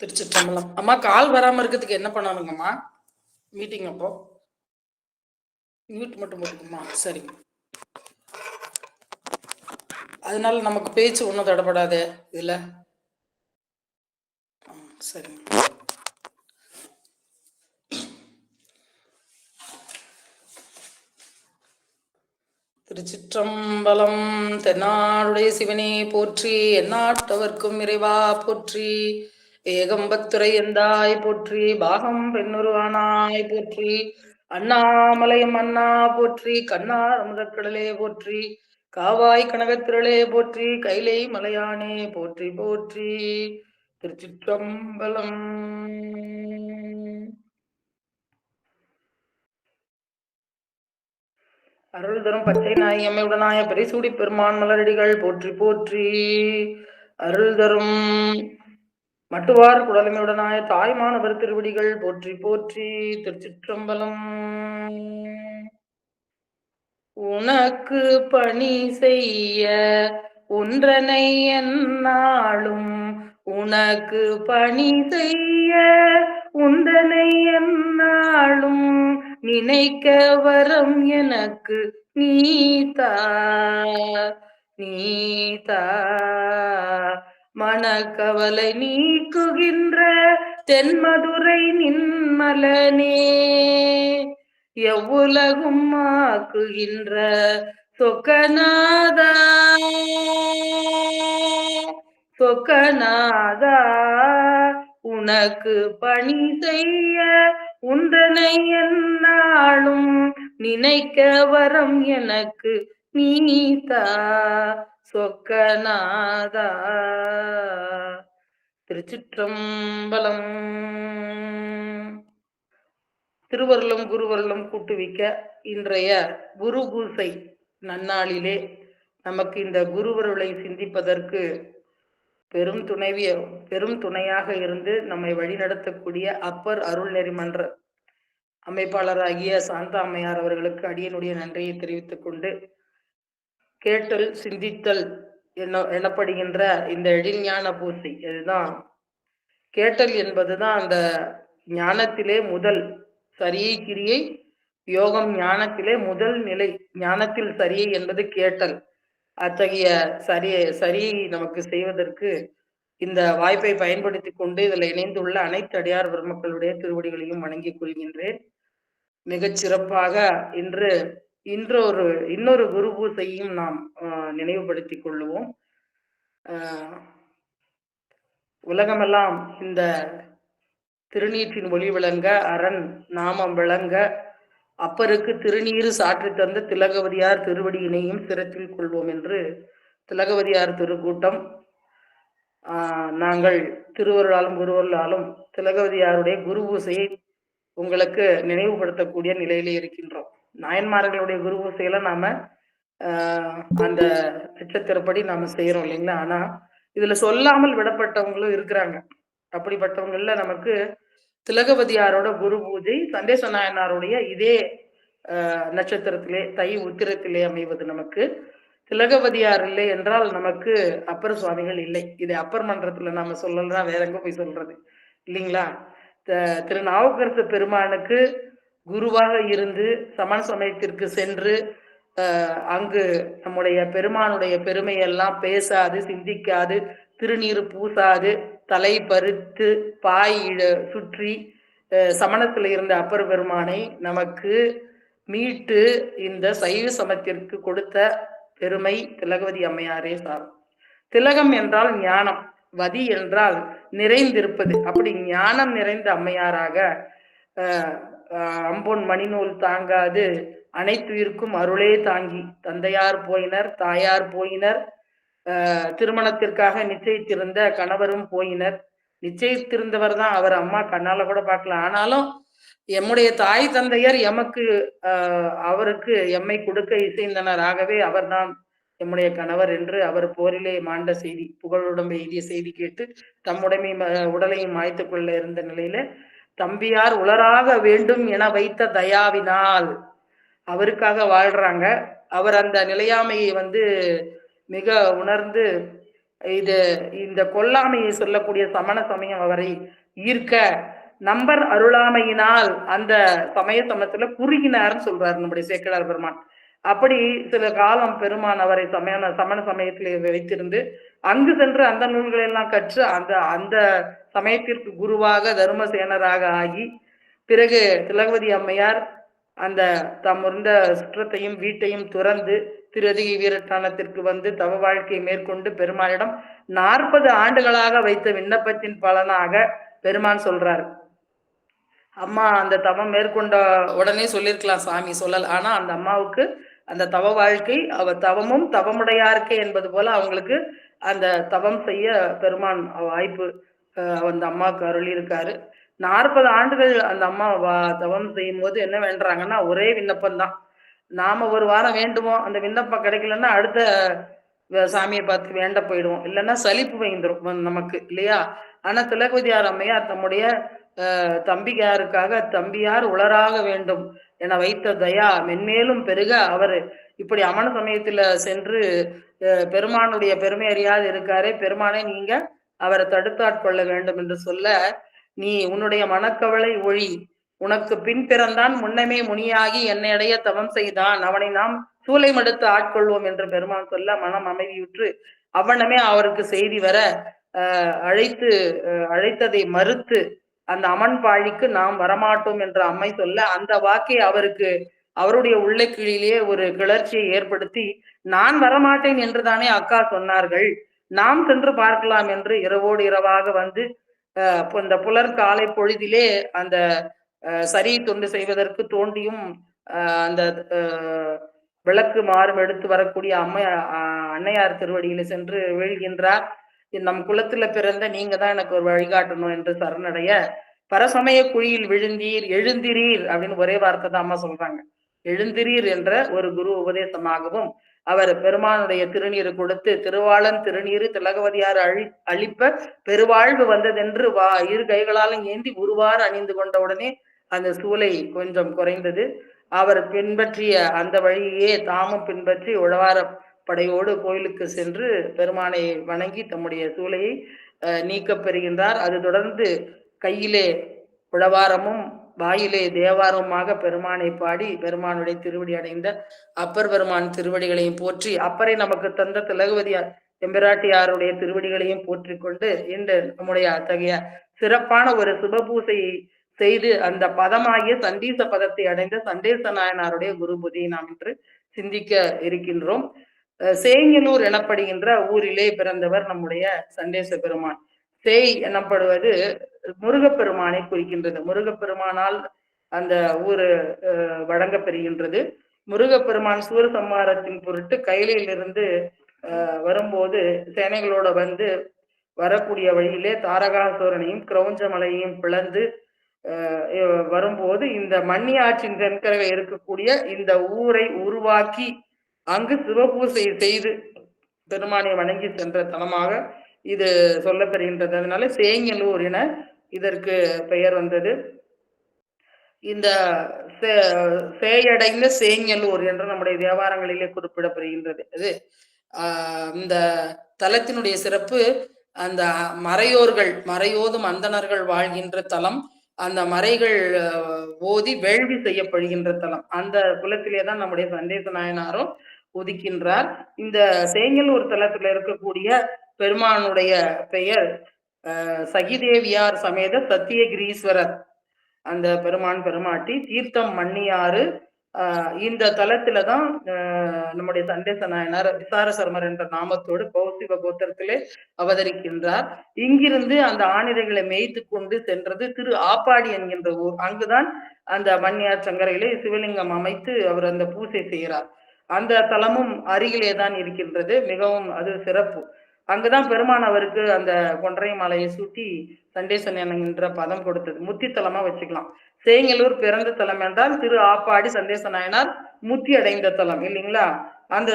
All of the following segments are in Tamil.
திருச்சிற்றம்பலம். அம்மா கால் வராம இருக்கிறதுக்கு என்ன பண்ணணுங்கம்மா? மீட்டிங் அப்போ மியூட் மட்டும் போட்டுக்குமா? சரிங்க. அதனால நமக்கு பேச்சு ஒன்றும் தடப்படாது இதுல. சரிங்க. திருச்சிற்றம்பலம். தென்னாடுடைய சிவனே போற்றி, எந்நாட்டவர்க்கும் இறைவா போற்றி, ஏகம்பத்துரை எந்தாய் போற்றி, பாகம் பெண்ணுருவானாய் போற்றி, அண்ணாமலையம் அண்ணா போற்றி, கண்ணார் அமுதக்கடலே போற்றி, காவாய் கனகத்திரளே போற்றி, கைலை மலையானே போற்றி போற்றி. திருச்சிற்றம்பலம். அருள் தரும் பச்சை நாய் எம்மையுடனாய பெரிசூடி பெருமான் மலரடிகள் போற்றி போற்றி. அருள் தரும் மட்டுவார் குடலமையுடனாய தாய்மானவர் திருவடிகள் போற்றி போற்றி. திருச்சிற்றம்பலம். உனக்கு பணி செய்ய ஒன்றனை என்னாலும், உனக்கு பணி செய்ய ஒன்றனை என்னாலும், நினைக்க வரம் எனக்கு நீதா நீதா. மனக்கவலை நீக்குகின்ற தென்மதுரை நின்மலனே, எவ்வுலகும் ஆக்குகின்ற சொக்கநாதா சொக்கநாதா. உனக்கு பணி செய்ய உந்தனை என்னாலும், நினைக்க வரம் எனக்கு நீதா சொக்கநாதா. திருச்சிற்றம்பலம். திருவருளும் குருவருளும் கூட்டுவிக்க இன்றைய குரு பூசை நன்னாளிலே நமக்கு இந்த குருவருளை சிந்திப்பதற்கு பெரும் துணையாக இருந்து நம்மை வழிநடத்தக்கூடிய அப்பர் அருள்நெறி மன்ற அமைப்பாளராகிய சாந்தா அம்மையார் அவர்களுக்கு அடியனுடைய நன்றியை தெரிவித்துக் கொண்டு, கேட்டல் சிந்தித்தல் எனப்படுகின்ற இந்த எழில்ஞான பூசை, இதுதான் கேட்டல் என்பதுதான் அந்த ஞானத்திலே முதல் சரியை கிரியை யோகம். ஞானத்திலே முதல் நிலை, ஞானத்தில் சரியை என்பது கேட்டல். அத்தகைய சரியை நமக்கு செய்வதற்கு இந்த வாய்ப்பை பயன்படுத்தி கொண்டு இதில் இணைந்துள்ள அனைத்து அடியார் பெருமக்களுடைய திருவடிகளையும் வணங்கிக் கொள்கின்றேன். மிகச் சிறப்பாக இன்னொரு குரு பூசையும் நாம் நினைவுபடுத்திக் கொள்ளுவோம். உலகமெல்லாம் இந்த திருநீற்றின் ஒளி விளங்க, அரண் நாமம் விளங்க, அப்பருக்கு திருநீறு சாற்றி தந்த திலகவதியார் திருவடியினையும் சிரத்தில் கொள்வோம் என்று திலகவதியார் திருக்கூட்டம் நாங்கள் திருவருளாலும் குருவருளாலும் திலகவதியாருடைய குரு பூசையை உங்களுக்கு நினைவுபடுத்தக்கூடிய நிலையிலே இருக்கின்றோம். நாயன்மார்களுடைய குரு பூசையில நாம அந்த நட்சத்திரப்படி நாம செய்யறோம் இல்லைங்களா? ஆனா இதுல சொல்லாமல் விடப்பட்டவங்களும் இருக்கிறாங்க. அப்படிப்பட்டவங்கள்ல நமக்கு திலகவதியாரோட குரு பூஜை சண்டேச நாயனாருடைய இதே நட்சத்திரத்திலே தை உத்திரத்திலே அமைவது. நமக்கு திலகவதியார் இல்லை என்றால் நமக்கு அப்பர் சுவாமிகள் இல்லை. இது அப்பர் மன்றத்துல நாம சொல்லலாம், வேற எங்க போய் சொல்றது இல்லைங்களா? திருநாவுக்கரசு பெருமானுக்கு குருவாக இருந்து சமண சமயத்திற்கு சென்று அங்கு நம்முடைய பெருமானுடைய பெருமையெல்லாம் பேசாது, சிந்திக்காது, திருநீர் பூசாது, தலை பறித்து பாய் சுற்றி சமணத்தில் இருந்த அப்பர் பெருமானை நமக்கு மீட்டு இந்த சைவ சமயத்திற்கு கொடுத்த பெருமை திலகவதி அம்மையாரே சாரும். திலகம் என்றால் ஞானம், வதி என்றால் நிறைந்திருப்பது. அப்படி ஞானம் நிறைந்த அம்மையாராக அம்பொன் மணிநூல் தாங்காது அனைத்துயிருக்கும் அருளே தாங்கி தந்தையார் போயினர், தாயார் போயினர், திருமணத்திற்காக நிச்சயித்திருந்த கணவரும் போயினர். நிச்சயித்திருந்தவர் தான் அவர், அம்மா கண்ணால கூட பார்க்கலாம். ஆனாலும் எம்முடைய தாய் தந்தையர் எமக்கு அவருக்கு எம்மை கொடுக்க இசைந்தனர். ஆகவே அவர்தான் எம்முடைய கணவர் என்று அவர் போரிலே மாண்ட செய்தி, புகழுடம்பை எய்திய செய்தி கேட்டு தம்முடைமை உடலையும் மாய்த்து கொள்ள இருந்த நிலையில தம்பியார் உளராக வேண்டும் என வைத்த தயாவினால் அவருக்காக வாழ்றாங்க. அவர் அந்த நிலையாமையை மிக உணர்ந்து இது இந்த கொல்லாமையை சொல்லக்கூடிய சமண சமயம் அவரை ஈர்க்க நம்பர் அருளாமையினால் அந்த சமய சமயத்துல குறுகினார்னு சொல்றாரு நம்முடைய சேக்கிழார் பெருமான். அப்படி சில காலம் பெருமான் அவரை சமண சமயத்திலே வைத்திருந்து அங்கு சென்று அந்த நூல்களை எல்லாம் கற்று அந்த அந்த சமயத்திற்கு குருவாக தர்மசேனராக ஆகி பிறகு திலகவதி அம்மையார் அந்த தம் இருந்த சுற்றத்தையும் வீட்டையும் துறந்து திருதிகை வீரட்டானத்திற்கு வந்து தவ வாழ்க்கையை மேற்கொண்டு பெருமானிடம் 40 ஆண்டுகளாக வைத்த விண்ணப்பத்தின் பலனாக பெருமான் சொல்றாரு. அம்மா அந்த தவம் மேற்கொண்ட உடனே சொல்லியிருக்கலாம், சாமி சொல்லல. ஆனா அந்த அம்மாவுக்கு அந்த தவ வாழ்க்கை தவமும் தவமுடையார்க்கே என்பது போல அவங்களுக்கு அந்த தவம் செய்ய பெருமான் வாய்ப்பு அந்த அம்மாவுக்கு அருளி இருக்காரு. 40 ஆண்டுகள் அந்த அம்மா தவம் செய்யும் போது என்ன வேண்டுறாங்கன்னா ஒரே விண்ணப்பம் தான். நாம ஒரு வாரம் வேண்டுமோ, அந்த விண்ணப்பம் கிடைக்கலன்னா அடுத்த சாமியை பார்த்து வேண்ட போயிடுவோம், இல்லைன்னா சலிப்பு வைந்துரும் நமக்கு இல்லையா. ஆனா திலகவதியார் அம்மையார் தம்முடைய தம்பியாருக்காக தம்பியார் உளராக வேண்டும் என வைத்த தயா மென்மேலும் பெருக அவர் இப்படி அமன சமயத்துல சென்று பெருமானுடைய பெருமை அறியாது இருக்காரே, பெருமானை நீங்க அவரை தடுத்தாட்கொள்ள வேண்டும் என்று சொல்ல, நீ உன்னுடைய மனக்கவலை ஒழி, உனக்கு பின் பிறந்தான் முன்னமே முனியாகி என்னைடைய தவம் செய்தான், அவனை நாம் சூளை மடுத்து ஆட்கொள்வோம் என்று பெருமான் சொல்ல மனம் அமைதியுற்று அவ்வண்ணமே அவருக்கு செய்தி வர அழைத்ததை மறுத்து அந்த அமன் பாழிக்கு நாம் வரமாட்டோம் என்ற அம்மை சொல்ல அந்த வாக்கை அவருக்கு அவருடைய உள்ள கீழிலேயே ஒரு கிளர்ச்சியை ஏற்படுத்தி, நான் வரமாட்டேன் என்று தானே அக்கா சொன்னார்கள், நாம் சென்று பார்க்கலாம் என்று இரவோடு இரவாக வந்து இந்த புலர் காலை பொழுதிலே அந்த சரி தொண்டு செய்வதற்கு தோண்டியும் அந்த விளக்கு மாறும் எடுத்து வரக்கூடிய அன்னையார் திருவடியில சென்று வீழ்கின்றார். நம் குலத்துல பிறந்த நீங்க தான் எனக்கு ஒரு வழிகாட்டணும் என்று சரணடைய, பரசமய குழியில் விழுந்தீர் எழுந்திரீர் அப்படின்னு ஒரே வார்த்தை தான் அம்மா சொல்றாங்க. எழுந்திரீர் என்ற ஒரு குரு உபதேசமாகவும் அவர் பெருமானுடைய திருநீர் கொடுத்து திருவாளன் திருநீர் திலகவதியார் அழிப்ப பெருவாழ்வு வந்ததென்று இரு கைகளாலும் ஏந்தி உருவாறு அணிந்து கொண்ட உடனே அந்த சூளை கொஞ்சம் குறைந்தது. அவர் பின்பற்றிய அந்த வழியே தாமும் பின்பற்றி உழவார படையோடு கோயிலுக்கு சென்று பெருமானை வணங்கி தம்முடைய சூளையை நீக்கப் பெறுகின்றார். அது தொடர்ந்து கையிலே உழவாரமும் வாயிலே தேவாரமாக பெருமானை பாடி பெருமானுடைய திருவடி அடைந்த அப்பர் பெருமான் திருவடிகளையும் போற்றி, அப்பரை நமக்கு தந்த திலகவதியார் எம்பிராட்டியாருடைய திருவடிகளையும் போற்றி கொண்டு இன்று நம்முடைய அத்தகைய சிறப்பான ஒரு சுபபூசையை செய்து அந்த பதமாகிய சண்டீச பதத்தை அடைந்த சண்டேச நாயனாருடைய குருபதியை நாம் இன்று சிந்திக்க இருக்கின்றோம். சேங்கலூர் எனப்படுகின்ற ஊரிலே பிறந்தவர் நம்முடைய சண்டேச பெருமான். சேய் எனப்படுவது முருகப்பெருமானை குறிக்கின்றது. முருகப்பெருமானால் அந்த ஊரு வழங்கப்பெறுகின்றது. முருகப்பெருமான் சூரசம்ஹாரத்தின் பொருட்டு கையிலிருந்து வரும்போது சேனைகளோட வந்து வரக்கூடிய வழியிலே தாரகாசூரனையும் கிரௌஞ்சமலையையும் பிளந்து வரும்போது இந்த மண்ணி ஆற்றின் தென்கரையில் இருக்கக்கூடிய இந்த ஊரை உருவாக்கி அங்கு சிவபூசை செய்து பெருமானை வணங்கி சென்ற தலமாக இது சொல்லப்பெறுகின்றது. அதனால சேங்கலூர் என இதற்கு பெயர் வந்தது. இந்த சேயடைந்த சேங்கலூர் என்று நம்முடைய தேவாரங்களிலே குறிப்பிடப்படுகின்றது. அது இந்த தலத்தினுடைய சிறப்பு, அந்த மறையோதும் அந்தணர்கள் வாழ்கின்ற தலம், அந்த மறைகள் ஓதி வேள்வி செய்யப்படுகின்ற தலம். அந்த குலத்திலே தான் நம்முடைய சண்டேச நாயனாரும் ஒதுக்கின்றார். இந்த சேங்கலூர் தலத்துல இருக்கக்கூடிய பெருமானுடைய பெயர் சகிதேவியார் சமேத சத்தியகிரீஸ்வரர். அந்த பெருமான் பெருமாட்டி தீர்த்தம் மண்ணியாறு. இந்த தலத்துலதான் நம்முடைய சண்டேச நாயனார் விசார சர்மர் என்ற நாமத்தோடு கௌசிவ கோத்திரத்திலே அவதரிக்கின்றார். இங்கிருந்து அந்த ஆணிரைகளை மேய்த்து கொண்டு சென்றது திரு ஆப்பாடி என்கின்ற ஊர். அங்குதான் அந்த மண்ணியார் சங்கரையிலே சிவலிங்கம் அமைத்து அவர் அந்த பூசை செய்கிறார். அந்த தலமும் அருகிலே தான் இருக்கின்றது. மிகவும் அது சிறப்பு. அங்குதான் பெருமான் அவருக்கு அந்த கொன்றை மாலையை சூட்டி சண்டேசன் என்கின்ற பதம் கொடுத்தது. முத்தி தலமா வச்சுக்கலாம். சேங்கலூர் பிறந்த தலம் என்றால் திரு ஆப்பாடி சண்டேச நாயனார் முத்தி அடைந்த தலம் இல்லைங்களா. அந்த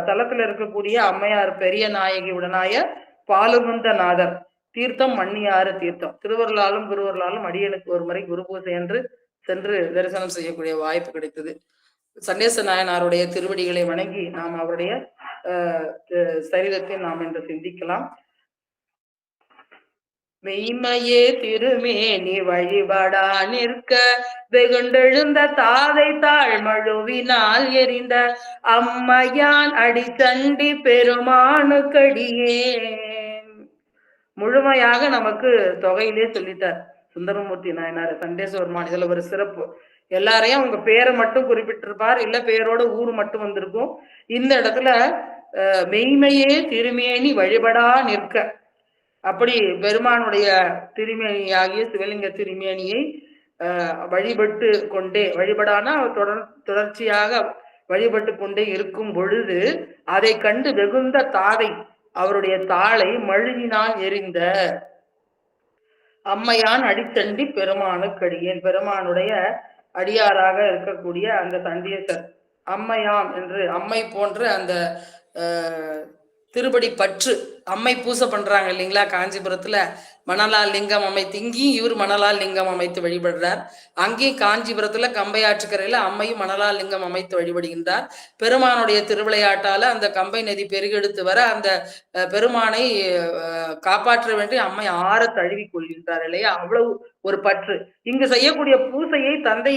தலத்துல இருக்கக்கூடிய அம்மையார் பெரிய நாயகி உடனாய பாலுகுந்த நாதர் தீர்த்தம் மண்ணியாறு தீர்த்தம். திருவருளாலும் குருவருளாலும் அடியனுக்கு ஒரு முறை குரு பூசை என்று சென்று தரிசனம் செய்யக்கூடிய வாய்ப்பு கிடைத்தது. சண்டேச நாயனாருடைய திருவடிகளை வணங்கி நாம் அவருடைய சரிதத்தை நாம் இன்று சிந்திக்கலாம். மெய்மையே திருமேனி வழிபடா நிற்க வெகுண்டெழுந்த தாதை தாழ்மழுவினால் எரிந்த அம்மையான் அடிச்சண்டி பெருமானுக்கடியே. முழுமையாக நமக்கு தொகையிலே சொல்லிட்டார் சுந்தரமூர்த்தி நாயனார் சண்டேஸ்வரமான். இதுல ஒரு சிறப்பு, எல்லாரையும் அவங்க பேரை மட்டும் குறிப்பிட்டிருப்பார், இல்ல பேரோட ஊர் மட்டும் வந்திருக்கும். இந்த இடத்துல மெய்மையே திருமேனி வழிபடா நிற்க, அப்படி பெருமானுடைய திருமேனியாகிய சிவலிங்க திருமேனியை வழிபட்டு கொண்டே, வழிபடானா தொடர்ச்சியாக வழிபட்டு கொண்டே இருக்கும் பொழுது அதை கண்டு வெகுந்த தாதை, அவருடைய தாளை மழுவினால் எரிந்த அம்மையான் அடித்தண்டி பெருமானுக்கடியேன், பெருமானுடைய அடியாராக இருக்கக்கூடிய அந்த தண்டீசர் அம்மையான் என்று, அம்மை போன்ற அந்த திருப்படி பற்று, அம்மை பூசை பண்றாங்க இல்லைங்களா காஞ்சிபுரத்துல, மணலால் லிங்கம் அமைத்து, இங்கேயும் இவர் மணலால் லிங்கம் அமைத்து வழிபடுறார். அங்கேயும் காஞ்சிபுரத்துல கம்பை ஆற்றுக்கரையில அம்மையும் மணலால் லிங்கம் அமைத்து வழிபடுகின்றார். பெருமானுடைய திருவிளையாட்டால அந்த கம்பை நதி பெருகெடுத்து வர அந்த பெருமானை காப்பாற்ற வேண்டிய அம்மை ஆற தழுவி கொள்கின்றார் இல்லையா, அவ்வளவு ஒரு பற்று. இங்கு செய்யக்கூடிய பூசையை தந்தை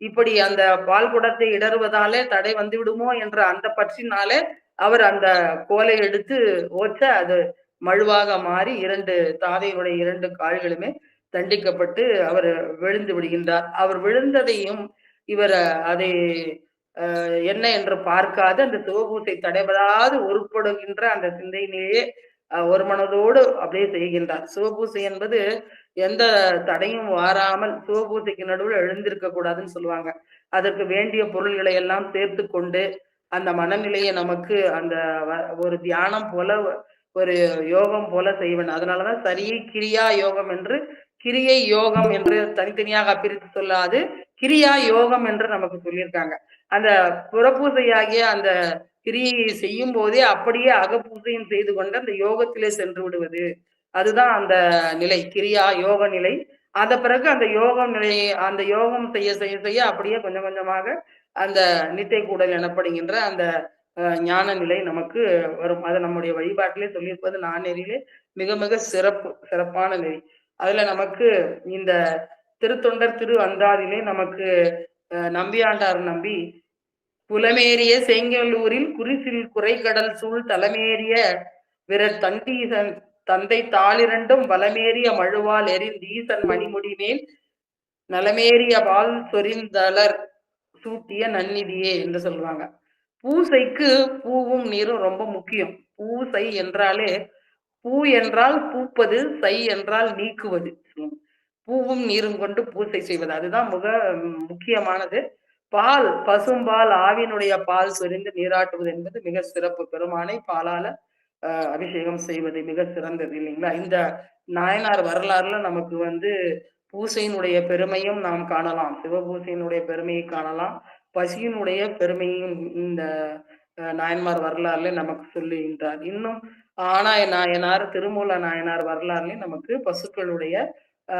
இப்படி அந்த பால் குடத்தை இடறுவதாலே தடை வந்து விடுமோ என்ற அந்த பற்றினாலே அவர் அந்த கோலை எடுத்து ஓச்ச அது மழுவாக மாறி இரண்டு தாதையுடைய இரண்டு கால்களுமே தண்டிக்கப்பட்டு அவர் விழுந்து விடுகின்றார். அவர் விழுந்ததையும் இவர் அதை என்ன என்று பார்க்காது அந்த சிவபூசை தடைபடாது உருப்படுகின்ற அந்த சிந்தையிலேயே ஒரு மனதோடு அப்படியே செய்கின்றார். சிவபூசை என்பது எந்த தடையும் வாராமல் சிவபூசைக்கு நடுவில் எழுந்திருக்க கூடாதுன்னு சொல்லுவாங்க. அதற்கு வேண்டிய பொருள்களை எல்லாம் சேர்த்து கொண்டு அந்த மனநிலையை நமக்கு அந்த ஒரு தியானம் போல ஒரு யோகம் போல செய்வேன். அதனாலதான் சரியை கிரியா யோகம் என்று, கிரியை யோகம் என்று தனித்தனியாக பிரித்து சொல்லாது கிரியா யோகம் என்று நமக்கு சொல்லியிருக்காங்க. அந்த புறப்பூசையாகிய அந்த கிரியை செய்யும் போதே அப்படியே அகப்பூசையும் செய்து கொண்டு அந்த யோகத்திலே சென்று விடுவது, அதுதான் அந்த நிலை, கிரியா யோக நிலை. அத பிறகு அந்த யோகம் நிலை, அந்த யோகம் செய்ய செய்ய செய்ய அப்படியே கொஞ்சம் கொஞ்சமாக அந்த நித்தை கூடல் எனப்படுகின்ற அந்த ஞான நிலை நமக்கு வரும். அதை நம்முடைய வழிபாட்டிலே சொல்லியிருப்பது நானெறியிலே மிக மிக சிறப்பான நெறி. அதுல நமக்கு இந்த திருத்தொண்டர் திரு அந்தாதிலே நமக்கு நம்பியாண்டார் நம்பி புலமேறிய செங்கல்லூரில் குறிசில் குறைகடல் சூழ் தலமேறிய விரற் தண்டீசன் தந்தை தாளிரண்டும் வலமேறிய மழுவால் எரிந்தீசன் மணிமுடி மேல் நலமேறிய பால் சொரிந்தலர் சூட்டிய நன்னிதியே என்று சொல்லுவாங்க. பூசைக்கு பூவும் நீரும் ரொம்ப முக்கியம். பூசை என்றாலே, பூ என்றால் பூப்பது, சை என்றால் நீக்குவது. பூவும் நீரும் கொண்டு பூசை செய்வது, அதுதான் மிக முக்கியமானது. பால், பசும்பால், ஆவினுடைய பால் சொரிந்து நீராட்டுவது என்பது மிக சிறப்பு. பெருமானை பாலால அபிஷேகம் செய்வது மிக சிறந்தது இல்லைங்களா. இந்த நாயனார் வரலாறுல நமக்கு பூசையினுடைய பெருமையும் நாம் காணலாம், சிவபூசையினுடைய பெருமையை காணலாம், பசியினுடைய பெருமையும் இந்த நாயன்மார் வரலாறுல நமக்கு சொல்லுகின்றார். இன்னும் ஆனாய நாயனார், திருமூல நாயனார் வரலாறுல நமக்கு பசுக்களுடைய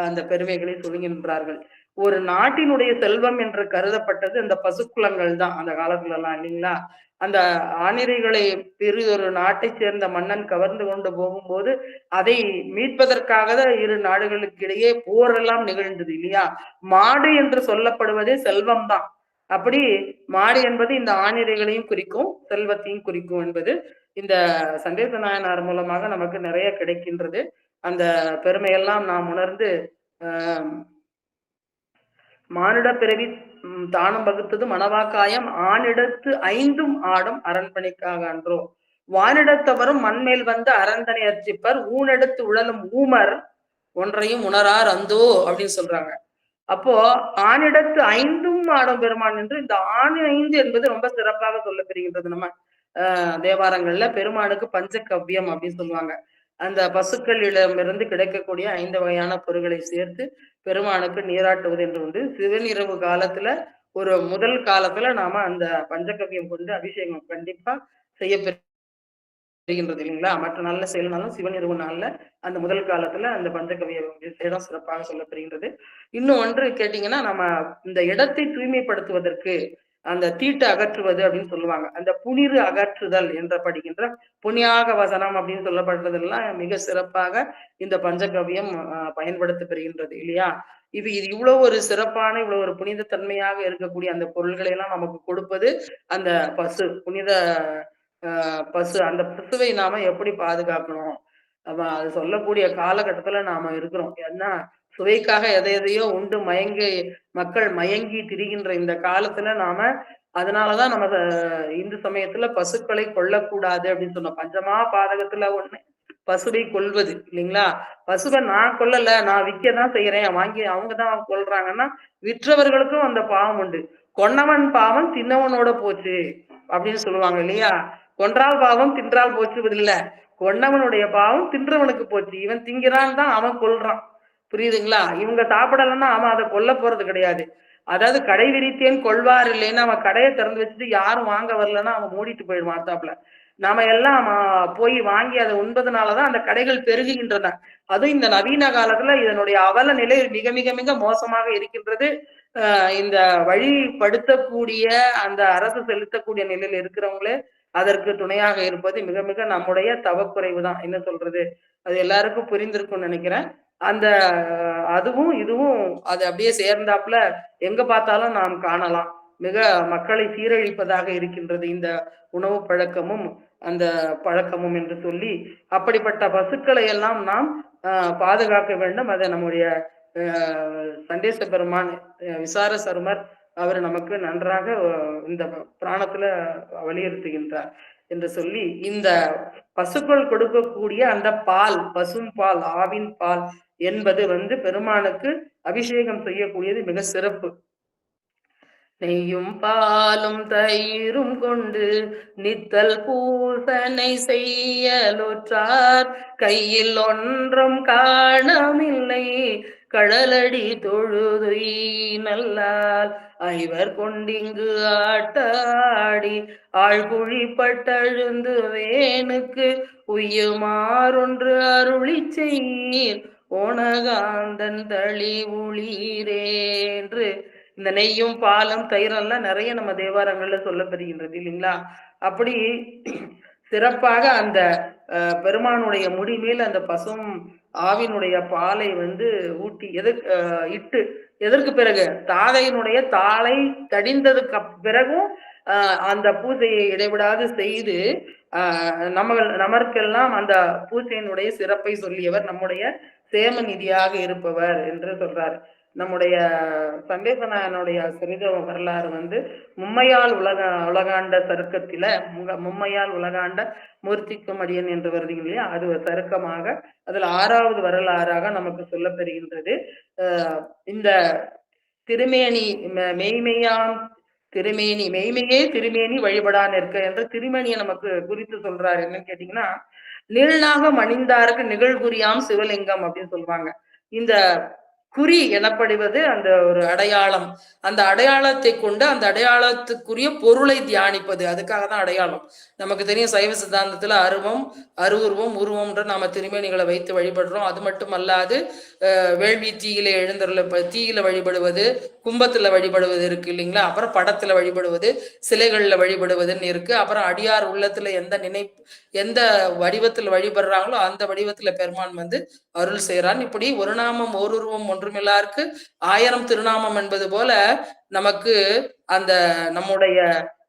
அந்த பெருமைகளை சொல்கின்றார்கள். ஒரு நாட்டினுடைய செல்வம் என்று கருதப்பட்டது அந்த பசுக்குளங்கள் தான் அந்த காலத்துல எல்லாம் இல்லைங்களா. அந்த ஆணிரைகளை பெரிதொரு நாட்டை சேர்ந்த மன்னன் கவர்ந்து கொண்டு போகும்போது அதை மீட்பதற்காக இரு நாடுகளுக்கு இடையே போரெல்லாம் நிகழ்ந்தது இல்லையா. மாடு என்று சொல்லப்படுவதே செல்வம் தான். அப்படி மாடு என்பது இந்த ஆணிரைகளையும் குறிக்கும், செல்வத்தையும் குறிக்கும் என்பது இந்த சண்டேச நாயனார் மூலமாக நமக்கு நிறைய கிடைக்கின்றது. அந்த பெருமையெல்லாம் நாம் உணர்ந்து மானிட பிறவி தானம் வகுத்தது மணவாக்காயம் ஆணிடத்து ஐந்தும் ஆடும் அரண்மனைக்காக அன்றோ வானிடத்தவரும் மண்மேல் வந்து அரண்தனை அர்ச்சிப்பர் ஊனெடுத்து உழலும் ஊமர் ஒன்றையும் உணரார் அந்தோ அப்படின்னு சொல்றாங்க. அப்போ ஆணிடத்து ஐந்தும் ஆடும் பெருமான் என்று, இந்த ஆண் ஐந்து என்பது ரொம்ப சிறப்பாக சொல்லப்பெறுகின்றது. நம்ம தேவாரங்கள்ல பெருமானுக்கு பஞ்சகவ்யம் அப்படின்னு சொல்லுவாங்க. அந்த பசுக்களிடமிருந்து கிடைக்கக்கூடிய 5 வகையான பொருட்களை சேர்த்து பெருமானுக்கு நீராட்டுவது என்று உண்டு. சிவனிரவு காலத்துல ஒரு முதல் காலத்துல நாம அந்த பஞ்சகவ்யம் கொண்டு அபிஷேகம் கண்டிப்பா செய்யப்பெறுகின்றது இல்லைங்களா. மற்ற நாள்ல செய்யலனாலும் சிவனிரவு நாள்ல அந்த முதல் காலத்துல அந்த பஞ்சகவ்யம் இடம் சிறப்பாக சொல்லப்படுகின்றது. இன்னும் ஒன்று கேட்டீங்கன்னா, நம்ம இந்த இடத்தை தூய்மைப்படுத்துவதற்கு அந்த தீட்டு அகற்றுவது அப்படின்னு சொல்லுவாங்க. அந்த புனிறு அகற்றுதல் என்ற படிக்கின்ற புண்ணியாக வசனம் அப்படின்னு சொல்லப்படுறதெல்லாம் மிக சிறப்பாக இந்த பஞ்சகவ்யம் பயன்படுத்தப்படுகின்றது இல்லையா? இது இவ்வளவு ஒரு சிறப்பான இவ்வளவு ஒரு புனித தன்மையாக இருக்கக்கூடிய அந்த பொருள்களை எல்லாம் நமக்கு கொடுப்பது அந்த பசு புனித பசு. அந்த பசுவை நாம எப்படி பாதுகாக்கணும்? அது சொல்லக்கூடிய காலகட்டத்துல நாம இருக்கிறோம். ஏன்னா சுவைக்காக எதை எதையோ உண்டு மயங்கி மக்கள் மயங்கி திரிகின்ற இந்த காலத்துல நாம அதனாலதான் நம்ம இந்து சமயத்துல பசுக்களை கொல்லக்கூடாது அப்படின்னு சொன்னோம். பஞ்சமா பாதகத்துல ஒண்ணு பசுவை கொல்வது இல்லைங்களா? பசுவை நான் கொல்லல, நான் விற்கதான் செய்யறேன், வாங்கி அவங்கதான் கொல்றாங்கன்னா விற்றவர்களுக்கும் அந்த பாவம் உண்டு. கொன்னவன் பாவம் தின்னவனோட போச்சு அப்படின்னு சொல்லுவாங்க இல்லையா? கொன்றால் பாவம் தின்றால் போச்சு இல்ல, கொன்னவனுடைய பாவம் தின்றவனுக்கு போச்சு. இவன் திங்கிறான் தான் அவன் கொல்றான். புரியுதுங்களா? இவங்க சாப்பிடலன்னா அவன் அதை கொல்ல போறது கிடையாது. அதாவது கடை விரித்தேன் கொள்வார் இல்லைன்னா அவன் கடையை திறந்து வச்சுட்டு யாரும் வாங்க வரலன்னா அவன் மூடிட்டு போயிடுவான் அடுத்தாப்புல. நாம எல்லாம் போய் வாங்கி அதை உண்பதனாலதான் அந்த கடைகள் பெருகுகின்றன. அதுவும் இந்த நவீன காலத்துல இதனுடைய அவல நிலை மிக மிக மிக மோசமாக இருக்கின்றது. இந்த வழிப்படுத்தக்கூடிய அந்த அரசு செலுத்தக்கூடிய நிலையில் இருக்கிறவங்களே அதற்கு துணையாக இருப்பது மிக மிக நம்முடைய தவக்குறைவு தான். என்ன சொல்றது, அது எல்லாருக்கும் புரிந்திருக்கும்னு நினைக்கிறேன். அந்த அதுவும் இதுவும் அது அப்படியே சேர்ந்தாப்புல எங்க பார்த்தாலும் நாம் காணலாம். மிக மக்களை சீரழிப்பதாக இருக்கின்றது இந்த உணவு பழக்கமும் அந்த பழக்கமும் என்று சொல்லி, அப்படிப்பட்ட பசுக்களை எல்லாம் நாம் பாதுகாக்க வேண்டும். அதை நம்முடைய சண்டேச பெருமான் விசார சருமர் அவர் நமக்கு நன்றாக இந்த பிராணத்துல வலியுறுத்துகின்றார் என்று சொல்லி, இந்த பசுக்கள் கொடுக்கக்கூடிய அந்த பால், பசும் பால், ஆவின் பால் என்பது பெருமானுக்கு அபிஷேகம் செய்யக்கூடியது மிக சிறப்பு. நெய்யும் பாலும் தயிரும் கொண்டு நித்தல் பூசனை செய்யலுற்றார் கையில் ஒன்றும் காணமில்லை கடலடி தொழுதுய் நல்லால் ஐவர் கொண்டிங்கு ஆட்டாடி ஆழ்குழிப்பட்டழுந்து வேனுக்கு உய்யுமாறொன்று அருளி செய்யீர் ஓனகாந்தன் தளி உளீரேன்று இந்த நெய்யும் பாலும் தயிரெல்லாம் நிறைய நம்ம தேவாரங்கள்ல சொல்லப்படுகின்றது இல்லைங்களா? அப்படி சிறப்பாக அந்த பெருமானுடைய முடி மேல் அந்த பசும் ஆவினுடைய பாலை ஊட்டி இட்டு எதற்கு பிறகு தாதையினுடைய தாளை தடிந்ததுக்கு பிறகும் அந்த பூஜையை இடைவிடாது செய்து நமக்கெல்லாம் அந்த பூஜையினுடைய சிறப்பை சொல்லியவர் நம்முடைய சேம நிதியாக இருப்பவர் என்று சொல்றார். நம்முடைய சண்டேசனாயனுடைய சரித வரலாறு மும்மையால் உலகாண்ட சருக்கத்தில மும்மையால் உலகாண்ட மூர்த்திக்கும் அடியன் என்று வருது இல்லையா? அது ஒரு சருக்கமாக அதுல 6வது வரலாறாக நமக்கு சொல்லப்பெறுகின்றது. இந்த திருமேனி மெய்மையாம் திருமேனி மெய்மையே திருமேனி வழிபடா நிற்க என்ற திருமேனியை நமக்கு குறித்து சொல்றாரு. என்னன்னு கேட்டீங்கன்னா, நீள்நாகம் அணிந்தாருக்கு நிகழ்குறியாம் சிவலிங்கம் அப்படின்னு சொல்லுவாங்க. இந்த குறி எனப்படுவது அந்த ஒரு அடையாளம். அந்த அடையாளத்தை கொண்டு அந்த அடையாளத்துக்குரிய பொருளை தியானிப்பது, அதுக்காக தான் அடையாளம். நமக்கு தெரியும் சைவ சித்தாந்தத்துல அருவம், அருவுருவம், உருவம்ன்ற நாம திருமேனிகளை வைத்து வழிபடுறோம். அது மட்டும் அல்லாது வேள்வி தீயில எழுந்தருள தீயில வழிபடுவது, கும்பத்துல வழிபடுவது இருக்கு இல்லைங்களா? அப்புறம் படத்துல வழிபடுவது, சிலைகள்ல வழிபடுவதுன்னு இருக்கு. அப்புறம் அடியார் உள்ளத்துல எந்த வடிவத்துல வழிபடுறாங்களோ அந்த வடிவத்துல பெருமான் அருள் செய்யறான். இப்படி ஒரு நாமம் ஓருருவம் ஒன்றுமில்லாருக்கு 1000 திருநாமம் என்பது போல நமக்கு அந்த நம்முடைய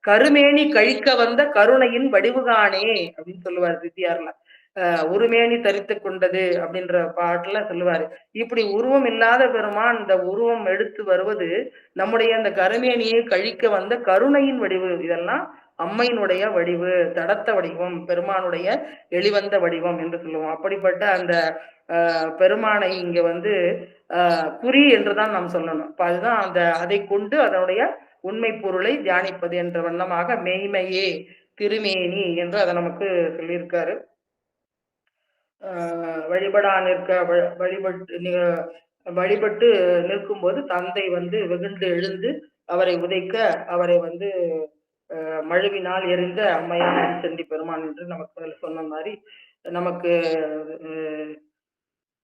கருமேனி கழிக்க வந்த கருணையின் வடிவுகானே அப்படின்னு சொல்லுவார் சித்தியார்ல. உருமேனி தரித்து கொண்டது அப்படின்ற பாட்டுல சொல்லுவாரு. இப்படி உருவம் இல்லாத பெருமான் இந்த உருவம் எடுத்து வருவது நம்முடைய அந்த கருமேனியை கழிக்க வந்த கருணையின் வடிவு. இதெல்லாம் அம்மையினுடைய வடிவு, தடத்த வடிவம், பெருமானுடைய எளிவந்த வடிவம் என்று சொல்லுவோம். அப்படிப்பட்ட அந்த பெருமானை இங்க குறி என்றுதான் நாம் சொல்லணும். இப்ப அதுதான் அதை கொண்டு அதனுடைய உண்மை பொருளை தியானிப்பது என்ற வண்ணமாக மெய்மையே திருமேனி என்று அதை நமக்கு சொல்லியிருக்காரு. வழிபடா நிற்க வழிபட்டு நிற்கும் போது தந்தை வெகுண்டு எழுந்து அவரை உதைக்க அவரை மழுவினால் எறிந்த அம்மையான செண்டி பெருமான் என்று நமக்கு சொன்ன மாதிரி நமக்கு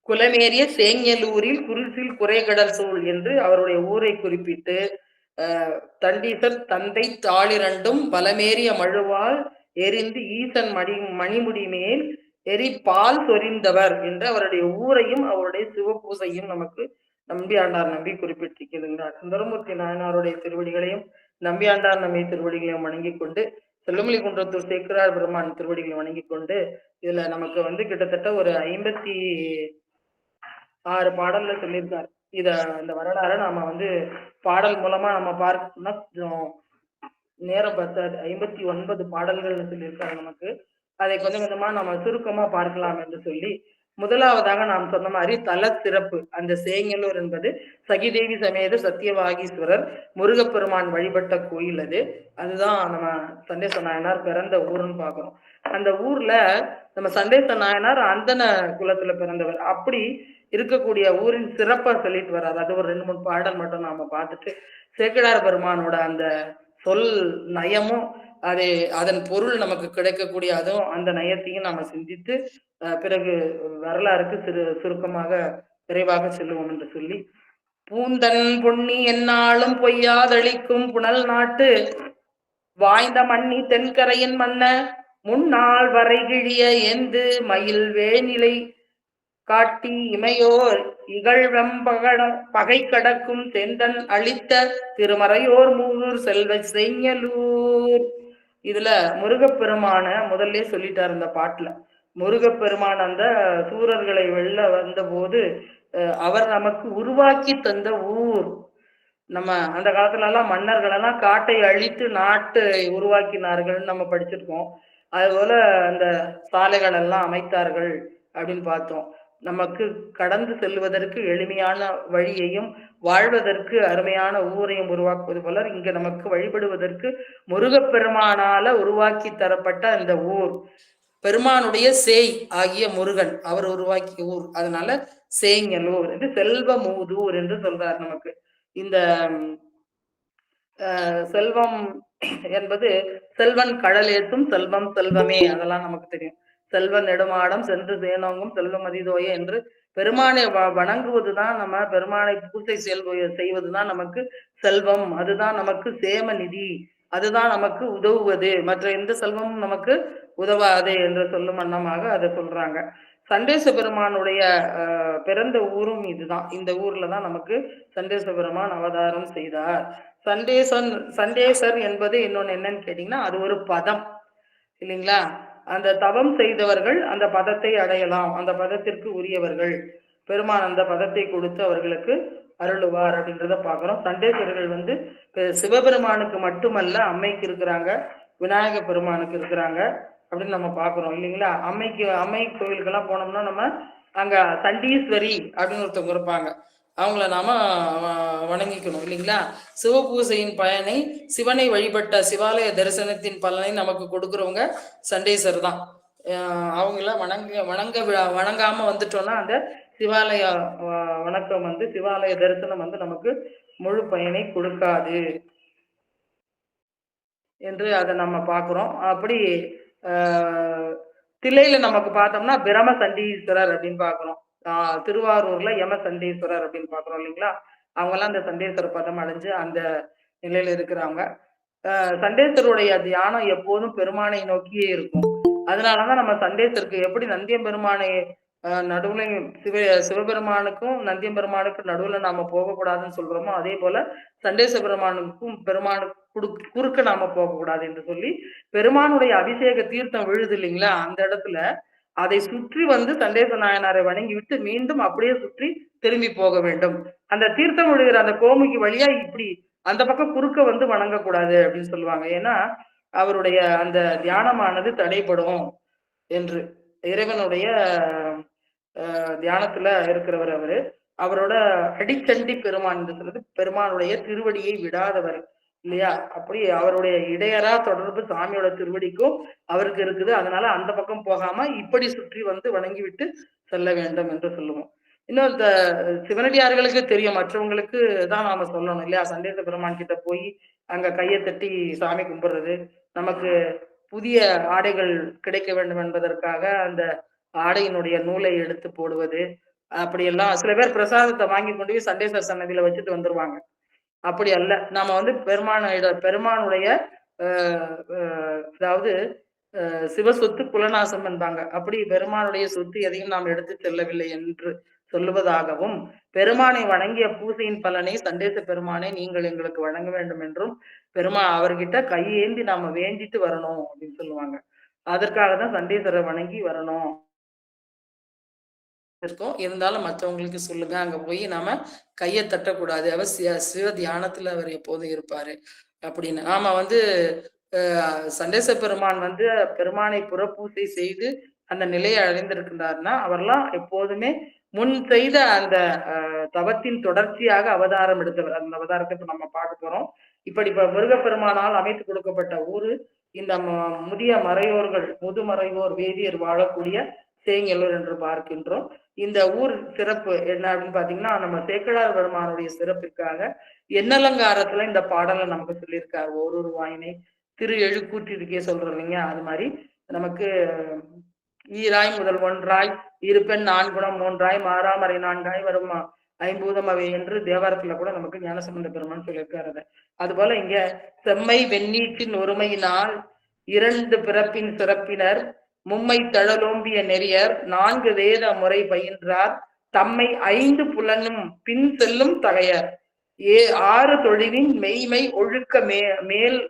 குலமேறிய சேங்கலூரில் குருசில் குறைகடல் சூழ் என்று அவருடைய ஊரை குறிப்பிட்டு தண்டீசர் தந்தை தாளிரண்டும் பலமேறிய மழுவால் எரிந்து ஈசன் மணிமுடி மேல் எரி பால் சொரிந்தவர் என்று அவருடைய ஊரையும் அவருடைய சிவபூசையும் நமக்கு நம்பியாண்டார் நம்பி குறிப்பிட்டிருக்கிறார். சுந்தரமூர்த்தி நாயனாருடைய திருவடிகளையும் நம்பியாண்டார் நம்பி திருவடிகளையும் வணங்கிக் கொண்டு, செல்லுமலி குன்றத்தூர் சேக்கிரார் பெருமான் திருவடிகளை வணங்கிக் கொண்டு, இதுல நமக்கு கிட்டத்தட்ட ஒரு 56 பாடல்ல சொல்லியிருக்காரு. இந்த வரலாறை நாம பாடல் மூலமா நம்ம பார்க்கணும்னா கொஞ்சம் நேரம் பார்த்தாது. 59 பாடல்கள் சொல்லியிருக்காரு நமக்கு. அதை கொஞ்சம் கொஞ்சமா நம்ம சுருக்கமா பார்க்கலாம் என்று சொல்லி, முதலாவதாக நாம் சொன்ன மாதிரி தல சிறப்பு. அந்த சேங்கலூர் என்பது சகிதேவி சமேத சத்தியவாகீஸ்வரர் முருகப்பெருமான் வழிபட்ட கோயில் அது. அதுதான் நம்ம சண்டேச நாயனார் பிறந்த ஊர்னு பாக்குறோம். அந்த ஊர்ல நம்ம சண்டேச நாயனார் அந்தன குலத்துல பிறந்தவர். அப்படி இருக்கக்கூடிய ஊரின் சிறப்பா சொல்லிட்டு வர்றாரு. அது ஒரு 2-3 பாடல் மட்டும் நாம பார்த்துட்டு, சேக்கிழார் பெருமானோட அந்த சொல் நயமும் அதன் பொருள் நமக்கு கிடைக்கக்கூடிய அதுவும் அந்த நயத்தையும் நாம சிந்தித்து பிறகு வரலாறுக்கு சுருக்கமாக விரைவாக செல்லுவோம் என்று சொல்லி, பூந்தன் பொன்னி என்னாலும் பொய்யாதளிக்கும் புனல் நாட்டு வாய்ந்த மண்ணி தென்கரையின் மன்ன முன்னாள் வரைகிழிய எந்து மயில் வேநிலை காட்டி இமையோர் பகை கடக்கும் தெந்தன் அளித்த திருமறையோர் மூதூர் செல்வ செங்கலூர். இதுல முருகப்பெருமான முதல்ல சொல்லிட்டார் இந்த பாட்டுல. முருகப்பெருமான் அந்த சூரர்களை வெல்ல வந்த போது அவர் நமக்கு உருவாக்கி தந்த ஊர். நம்ம அந்த காலத்துல எல்லாம் மன்னர்கள் எல்லாம் காட்டை அழித்து நாட்டை உருவாக்கினார்கள் நம்ம படிச்சிருக்கோம். அதுபோல அந்த சாலைகள் எல்லாம் அமைத்தார்கள் அப்படின்னு பார்த்தோம். நமக்கு கடந்து செல்வதற்கு எளிமையான வழியையும் வாழ்வதற்கு அருமையான ஊரையும் உருவாக்குவது போல இங்க நமக்கு வழிபடுவதற்கு முருகப்பெருமானால உருவாக்கி தரப்பட்ட அந்த ஊர் பெருமானுடைய சேய் ஆகிய முருகன் அவர் உருவாக்கிய ஊர். அதனால சேங்கலூர் என்று செல்வ மூதூர் என்று சொல்றார் நமக்கு. இந்த செல்வம் என்பது செல்வன் கடல் ஏற்றும் செல்வம் செல்வமே, அதெல்லாம் நமக்கு தெரியும். செல்வ நெடுமாடம் சென்று சேனோங்கும் செல்வம் அதிதோய என்று பெருமானை வணங்குவதுதான், நம்ம பெருமானை பூசை செய்வதுதான் நமக்கு செல்வம். அதுதான் நமக்கு சேம நிதி, அதுதான் நமக்கு உதவுவது. மற்ற எந்த செல்வமும் நமக்கு உதவாது என்று சொல்லும் வண்ணமாக அதை சொல்றாங்க. சண்டேச பெருமானுடைய பிறந்த ஊரும் இதுதான். இந்த ஊர்ல தான் நமக்கு சண்டேச பெருமான் அவதாரம் செய்தார். சண்டேசர் என்பது இன்னொன்னு என்னன்னு கேட்டீங்கன்னா, அது ஒரு பதம் இல்லைங்களா? அந்த தவம் செய்தவர்கள் அந்த பதத்தை அடையலாம், அந்த பதத்திற்கு உரியவர்கள். பெருமான் அந்த பதத்தை கொடுத்து அவர்களுக்கு அருளுவார் அப்படின்றத பாக்குறோம். சண்டேஸ்வரர்கள் சிவபெருமானுக்கு மட்டுமல்ல, அம்மைக்கு இருக்கிறாங்க, விநாயக பெருமானுக்கு இருக்கிறாங்க அப்படின்னு நம்ம பாக்குறோம் இல்லைங்களா? அம்மை கோவிலுக்கெல்லாம் போனோம்னா நம்ம அங்க சண்டீஸ்வரி அப்படின்னு ஒருத்தவங்க இருப்பாங்க, அவங்கள நாம வணங்கிக்கணும் இல்லைங்களா? சிவபூசையின் பயனை, சிவனை வழிபட்ட சிவாலய தரிசனத்தின் பலனை நமக்கு கொடுக்குறவங்க சண்டேசர் தான். அவங்களாம் வணங்காம வந்துட்டோம்னா அந்த சிவாலய வணக்கம் சிவாலய தரிசனம் நமக்கு முழு பயனை கொடுக்காது என்று அதை நம்ம பார்க்கிறோம். அப்படி தில்லையில நமக்கு பார்த்தோம்னா பிரம சண்டீஸ்வரர் அப்படின்னு பார்க்கிறோம். திருவாரூர்ல யம சண்டீஸ்வரர் அப்படின்னு பாக்குறோம் இல்லைங்களா? அவங்க எல்லாம் அந்த சண்டேஸ்வர பதம் அடைஞ்சு அந்த நிலையில இருக்கிறாங்க. சண்டேஸ்வருடைய தியானம் எப்போதும் பெருமானை நோக்கியே இருக்கும். அதனாலதான் நம்ம சண்டேஸ்வருக்கு எப்படி நந்தியம் பெருமானை நடுவுல சிவபெருமானுக்கும் நந்தியம் பெருமானுக்கும் நடுவுல நாம போகக்கூடாதுன்னு சொல்றோமோ, அதே போல சண்டேச பெருமானுக்கும் குறுக்க நாம போகக்கூடாது என்று சொல்லி, பெருமானுடைய அபிஷேக தீர்த்தம் விழுது இல்லைங்களா? அந்த இடத்துல அதை சுற்றி சண்டேச நாயனாரை வணங்கி விட்டு மீண்டும் அப்படியே சுற்றி திரும்பி போக வேண்டும். அந்த தீர்த்தம் விழுகிற அந்த கோமுகி வழியா இப்படி அந்த பக்கம் குறுக்க வணங்கக்கூடாது அப்படின்னு சொல்லுவாங்க. ஏன்னா அவருடைய அந்த தியானமானது தடைபடும் என்று. இறைவனுடைய தியானத்துல இருக்கிறவர் அவரு. அவரோட அடிச்சண்டி பெருமான் சொல்றது பெருமானுடைய திருவடியை விடாதவர் இல்லையா? அப்படி அவருடைய இடையரா தொடர்பு சாமியோட திருவடிக்கும் அவருக்கு இருக்குது. அதனால அந்த பக்கம் போகாம இப்படி சுற்றி வணங்கி விட்டு செல்ல வேண்டும் என்று சொல்லுவோம். இன்னும் இந்த சிவனடியார்களுக்கு தெரியும், மற்றவங்களுக்கு தான் நாம சொல்லணும் இல்லையா? சண்டேச பெருமான் கிட்ட போய் அங்க கையை தட்டி சாமி கும்பிடுறது, நமக்கு புதிய ஆடைகள் கிடைக்க வேண்டும் என்பதற்காக அந்த ஆடையினுடைய நூலை எடுத்து போடுவது, அப்படியெல்லாம் சில பேர் பிரசாதத்தை வாங்கி கொண்டு போய் சண்டேஸ்வரர் சன்னதியில வச்சுட்டு வந்துருவாங்க. அப்படி அல்ல. நாம வந்து பெருமானுடைய அதாவது சிவசொத்து குலநாசம் என்பாங்க. அப்படி பெருமானுடைய சொத்து எதையும் நாம் எடுத்து செல்லவில்லை என்று சொல்லுவதாகவும், பெருமானை வணங்கிய பூசையின் பலனை சண்டேச பெருமானை நீங்கள் எங்களுக்கு வழங்க வேண்டும் என்றும் அவர்கிட்ட கையேந்தி நாம வேண்டிட்டு வரணும் அப்படின்னு சொல்லுவாங்க. அதற்காக தான் சண்டேசரை வணங்கி வரணும் இருக்கோம். இருந்தாலும் மற்றவங்களுக்கு சொல்லுங்க, அங்க போய் நாம கையை தட்டக்கூடாது. அவர் சிவ தியானத்துல அவர் எப்போதும் இருப்பாரு அப்படின்னு. நாம வந்து சண்டேச பெருமான் வந்து பெருமானை புறப்பூசை செய்து அந்த நிலையை அடைந்திருக்கின்றார்னா, அவர்லாம் எப்போதுமே முன் செய்த அந்த தவத்தின் தொடர்ச்சியாக அவதாரம் எடுத்தவர். அந்த அவதாரத்தை இப்ப நம்ம பார்க்க போறோம். இப்படி இப்ப முருகப்பெருமானால் அமைத்து கொடுக்கப்பட்ட ஊரு இந்த முதிய மறையோர்கள், முதுமறையோர் வேதியர் வாழக்கூடிய சேங்கலூர் என்று பார்க்கின்றோம். இந்த ஊர் சிறப்பு என்ன அப்படின்னு பாத்தீங்கன்னா, நம்ம சேக்கிழார் பெருமானுடைய சிறப்பிற்காக எண்ணலங்காரத்துல இந்த பாடலை நமக்கு சொல்லியிருக்காரு. ஒரு வாயினை திரு எழுக்கூற்றிருக்கே சொல்றோம் இல்லைங்க, அது மாதிரி நமக்கு ஈராய் முதல் ஒன்றாய் இருப்பெண் நான்குணம் மூன்றாய் மாறாமறை நான்காய் வரும் ஐம்பூதம் அவை என்று தேவாரத்துல கூட நமக்கு ஞானசம்பந்த பெருமான் சொல்லியிருக்காரு. அது போல இங்க செம்மை வெண்ணீட்டின் ஒருமையினால் இரண்டு பிறப்பின் சிறப்பினர் மும்மை தழலோம்பிய நெறியர் நான்கு வேத முறை பயின்றார் தம்மை ஐந்து புலனும் பின் செல்லும் தகையர் ஆறு தொழிலின் மெய்மை ஒழுக்க மேல்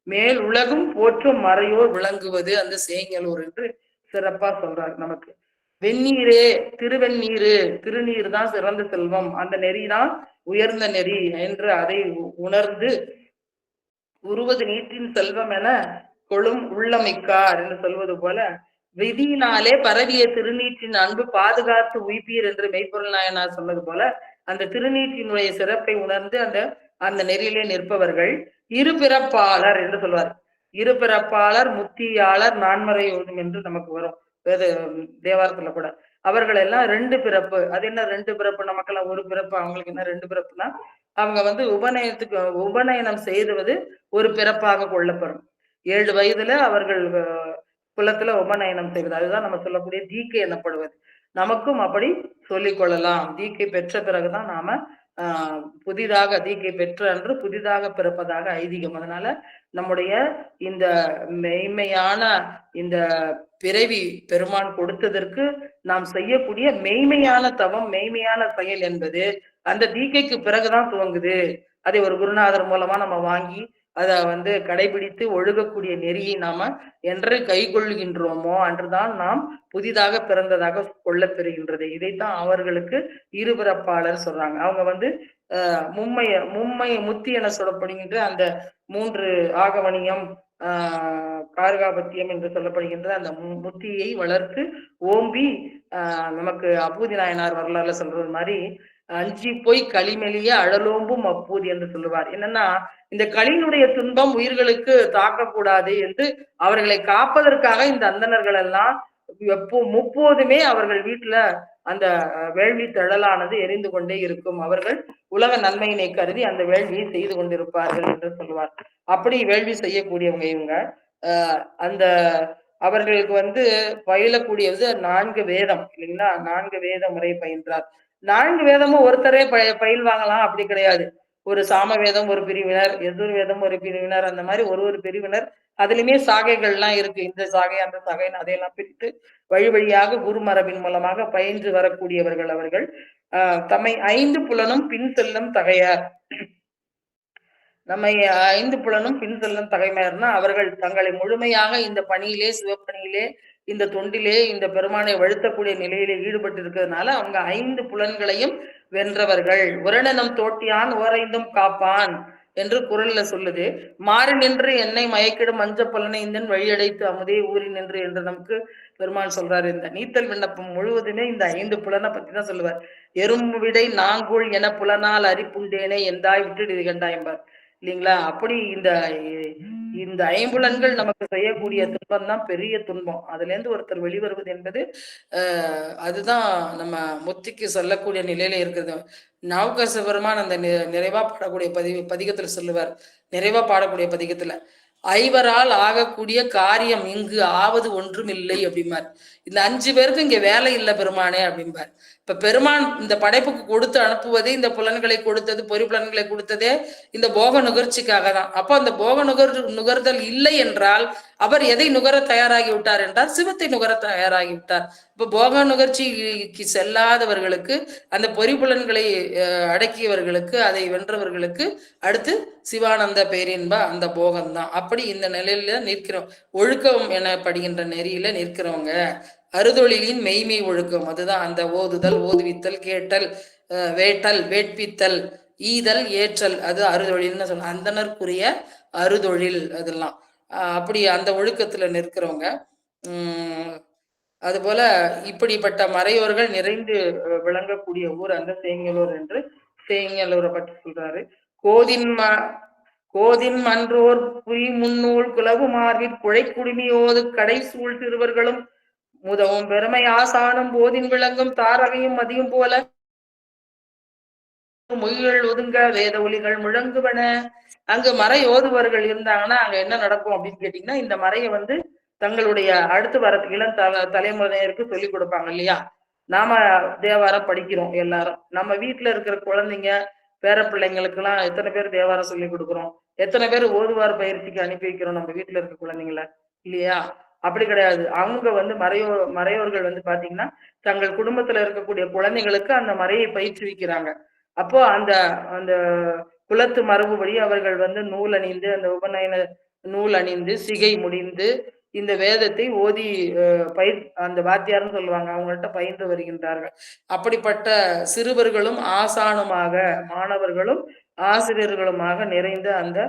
மேல் உலகும் போற்றும் மறையோர் விளங்குவது அந்த சேங்கலூர் என்று சிறப்பா சொல்றார். நமக்கு வெந்நீரே திருவெண்ணீரு, திருநீர் தான் சிறந்த செல்வம், அந்த நெறிதான் உயர்ந்த நெறி என்று அதை உணர்ந்து உருவது நீட்டின் செல்வம் என கொழும் உள்ளமைக்கார் என்று சொல்வது போல விதியினாலே பரவிய திருநீற்றின் அன்பு பாதுகாத்து உயிப்பீர் என்று மெய்ப்பொருள் நாயனார் சொன்னது போல அந்த திருநீற்றினுடைய சிறப்பை உணர்ந்து அந்த அந்த நெறியிலே நிற்பவர்கள் இருபிறப்பாளர் என்று சொல்வார். இருபிறப்பாளர் முத்தியாளர் நான்மறை ஓதும் என்று நமக்கு வரும் தேவாரத்துல கூட. அவர்கள் எல்லாம் ரெண்டு பிறப்பு. அது என்ன ரெண்டு பிறப்பு? நமக்கெல்லாம் ஒரு பிறப்பு, அவங்களுக்கு என்ன ரெண்டு பிறப்புனா, அவங்க வந்து உபநயனம் செய்துவது ஒரு பிறப்பாக கொள்ளப்படும். 7 வயதுல அவர்கள் குலத்துல உபநயனம் செய்வது, அதுதான் நம்ம சொல்லக்கூடிய தீக்கை எனப்படுவது. நமக்கும் அப்படி சொல்லிக் கொள்ளலாம். தீக்கை பெற்ற பிறகுதான் நாம புதிதாக தீக்கை பெற்ற அன்று புதிதாக பிறப்பதாக ஐதீகம். அதனால நம்முடைய இந்த மெய்மையான இந்த பிறவி பெருமான் கொடுத்ததற்கு நாம் செய்யக்கூடிய மெய்மையான தவம், மெய்மையான செயல் என்பது அந்த தீக்கைக்கு பிறகுதான் துவங்குது. அதை ஒரு குருநாதர் மூலமா நம்ம வாங்கி அதை வந்து கடைபிடித்து ஒழுகக்கூடிய நெறியை நாம என்று கை கொள்கின்றோமோ அன்றுதான் நாம் புதிதாக பிறந்ததாக கொள்ள பெறுகின்றது. இதைத்தான் அவர்களுக்கு இருபிறப்பாளர் சொல்றாங்க. அவங்க வந்து மும்மை முத்தி என சொல்லப்படுகின்ற அந்த 3 ஆகவனியம் கார்காபத்தியம் என்று சொல்லப்படுகின்ற அந்த முத்தியை வளர்த்து ஓம்பி நமக்கு அப்பூதி நாயனார் வரலாறுல சொல்றது மாதிரி அஞ்சி போய் களிமெலிய அழலோம்பும் அப்பூதி என்று சொல்லுவார். என்னன்னா, இந்த களியினுடைய துன்பம் உயிர்களுக்கு தாக்கக்கூடாது என்று அவர்களை காப்பதற்காக இந்த அந்தணர்கள் எல்லாம் முப்போதுமே அவர்கள் வீட்டுல அந்த வேள்வி தழலானது எரிந்து கொண்டே இருக்கும். அவர்கள் உலக நன்மையினை கருதி அந்த வேள்வியை செய்து கொண்டிருப்பார்கள் என்று சொல்லுவார். அப்படி வேள்வி செய்யக்கூடியவங்க இவங்க. அந்த அவர்களுக்கு வந்து பயிலக்கூடியது 4 வேதம் இல்லைங்களா? 4 வேத முறை பயின்றார். 4 வேதமும் ஒருத்தரே பயில்வாங்களாம் அப்படி கிடையாது. ஒரு சாம வேதம் ஒரு பிரிவினர், எதிர் வேதம் ஒரு பிரிவினர், அந்த மாதிரி ஒரு பிரிவினர். அதுலயுமே சாகைகள்லாம் இருக்கு. இந்த சாகை அந்த சாகைன்னு அதையெல்லாம் பிரித்து வழி வழியாக குருமரபின் மூலமாக பயின்று வரக்கூடியவர்கள் அவர்கள். தம்மை 5 புலனும் பின் செல்லும் தகையார். நம்மை 5 புலனும் பின் செல்லும் தகைமையார்னா அவர்கள் தங்களை முழுமையாக இந்த பணியிலே, சிவப்பணியிலே, இந்த தொண்டிலே, இந்த பெருமானை வழுத்தக்கூடிய நிலையிலே ஈடுபட்டு இருக்கிறதுனால அவங்க 5 புலன்களையும் வென்றவர்கள். உரணனம் தோட்டியான் ஓரைந்தும் காப்பான் என்று குரல்ல சொல்லுது. மாறி நின்று என்னை மயக்கிடும் மஞ்ச பலனைந்தன் வழியடைத்து அமுதே ஊறி நின்று என்று நமக்கு பெருமான் சொல்றாரு. இந்த நீத்தல் விண்ணப்பம் முழுவதுமே இந்த 5 புலனை பத்தி தான் சொல்லுவார். எறும்பு விடை நாங்கூழ் என புலனால் அரிப்புண்டேனே எந்தாய் விட்டுடு இது கண்டாயம்பார் இல்லைங்களா? அப்படி இந்த ஐம்புலன்கள் நமக்கு செய்யக்கூடிய துன்பம் தான் பெரிய துன்பம். அதுல இருந்து ஒருத்தர் வெளிவருவது என்பது அதுதான் நம்ம முத்திக்கு சொல்லக்கூடிய நிலையில இருக்குது. நாவுக்கரசு பெருமான் அந்த நிறைவா பாடக்கூடிய பதிகத்துல சொல்லுவார். நிறைவா பாடக்கூடிய பதிகத்துல ஐவரால் ஆகக்கூடிய காரியம் இங்கு ஆவது ஒன்றும் இல்லை அப்படிம்பார். இந்த 5 பேருக்கு இங்க வேலை இல்லை பெருமானே அப்படிம்பார். இப்ப பெருமான் இந்த படைப்புக்கு கொடுத்து அனுப்புவதே, இந்த புலன்களை கொடுத்தது, பொறி புலன்களை கொடுத்ததே இந்த போக நுகர்ச்சிக்காக தான். அப்போ அந்த போக நுகர்தல் இல்லை என்றால் அவர் எதை நுகர தயாராகி விட்டார் என்றால் சிவத்தை நுகர தயாராகி விட்டார். இப்ப போக நுகர்ச்சிக்கு செல்லாதவர்களுக்கு, அந்த பொறி புலன்களை அடக்கியவர்களுக்கு, அதை வென்றவர்களுக்கு அடுத்து சிவானந்த பேரின்ப அந்த போகம்தான். அப்படி இந்த நிலையில நிற்கிறோம். ஒழுக்கம் எனப்படுகின்ற நெறியில நிற்கிறவங்க அறுதொழிலின் மெய்மை ஒழுக்கம், அதுதான் அந்த ஓதுதல், ஓதுவித்தல், கேட்டல், வேட்டல், வேட்பித்தல், ஈதல், ஏற்றல், அது அறுதொழில்னு சொல்ல, அந்தனருக்குரிய அறுதொழில் அதெல்லாம். அப்படி அந்த ஒழுக்கத்துல நிற்கிறவங்க. அதுபோல இப்படிப்பட்ட மறையோர்கள் நிறைந்து விளங்கக்கூடிய ஊர் அந்த சேங்கலூர் என்று சேங்கலூரை பற்றி சொல்றாரு. கோதின் மன்றோர் புரி முன்னூல் குலவு மார்பிற் குழை குடுமியோது கடை சூழ் சிறுவர்களும் முதவும் பெருமை ஆசானும் போதின் விளங்கும் தாரகையும் மதியும் போல மொழிகள் ஒதுங்க வேத ஒலிகள் முழங்குவன. அங்கு மறை ஓதுவர்கள் இருந்தாங்கன்னா அங்க என்ன நடக்கும் அப்படின்னு கேட்டீங்கன்னா, இந்த மறையை தங்களுடைய அடுத்து வர இளம் தலைமுறையினருக்கு சொல்லிக் கொடுப்பாங்க இல்லையா. நாம தேவாரம் படிக்கிறோம் எல்லாரும், நம்ம வீட்டுல இருக்கிற குழந்தைங்க பேர பிள்ளைங்களுக்கு எல்லாம் எத்தனை பேர் தேவாரம் சொல்லி கொடுக்குறோம், எத்தனை பேர் ஓதுவார் பயிற்சிக்கு அனுப்பி வைக்கிறோம் நம்ம வீட்டுல இருக்க குழந்தைங்கள, இல்லையா? அப்படி கிடையாது. அவங்க மறையோர்கள் பாத்தீங்கன்னா தங்கள் குடும்பத்துல இருக்கக்கூடிய குழந்தைங்களுக்கு அந்த மறையை பயிற்றுவிக்கிறாங்க. அப்போ அந்த அந்த குலத்து மரபுபடி அவர்கள் நூல் அணிந்து, அந்த உபநயன நூல் அணிந்து, சிகை முடிந்து, இந்த வேதத்தை ஓதி அந்த வாத்தியார்னு சொல்லுவாங்க, அவங்கள்ட்ட பயின்று வருகின்றார்கள். அப்படிப்பட்ட சிறுவர்களும் ஆசானுமாக, மாணவர்களும் ஆசிரியர்களுமாக நிறைந்த அந்த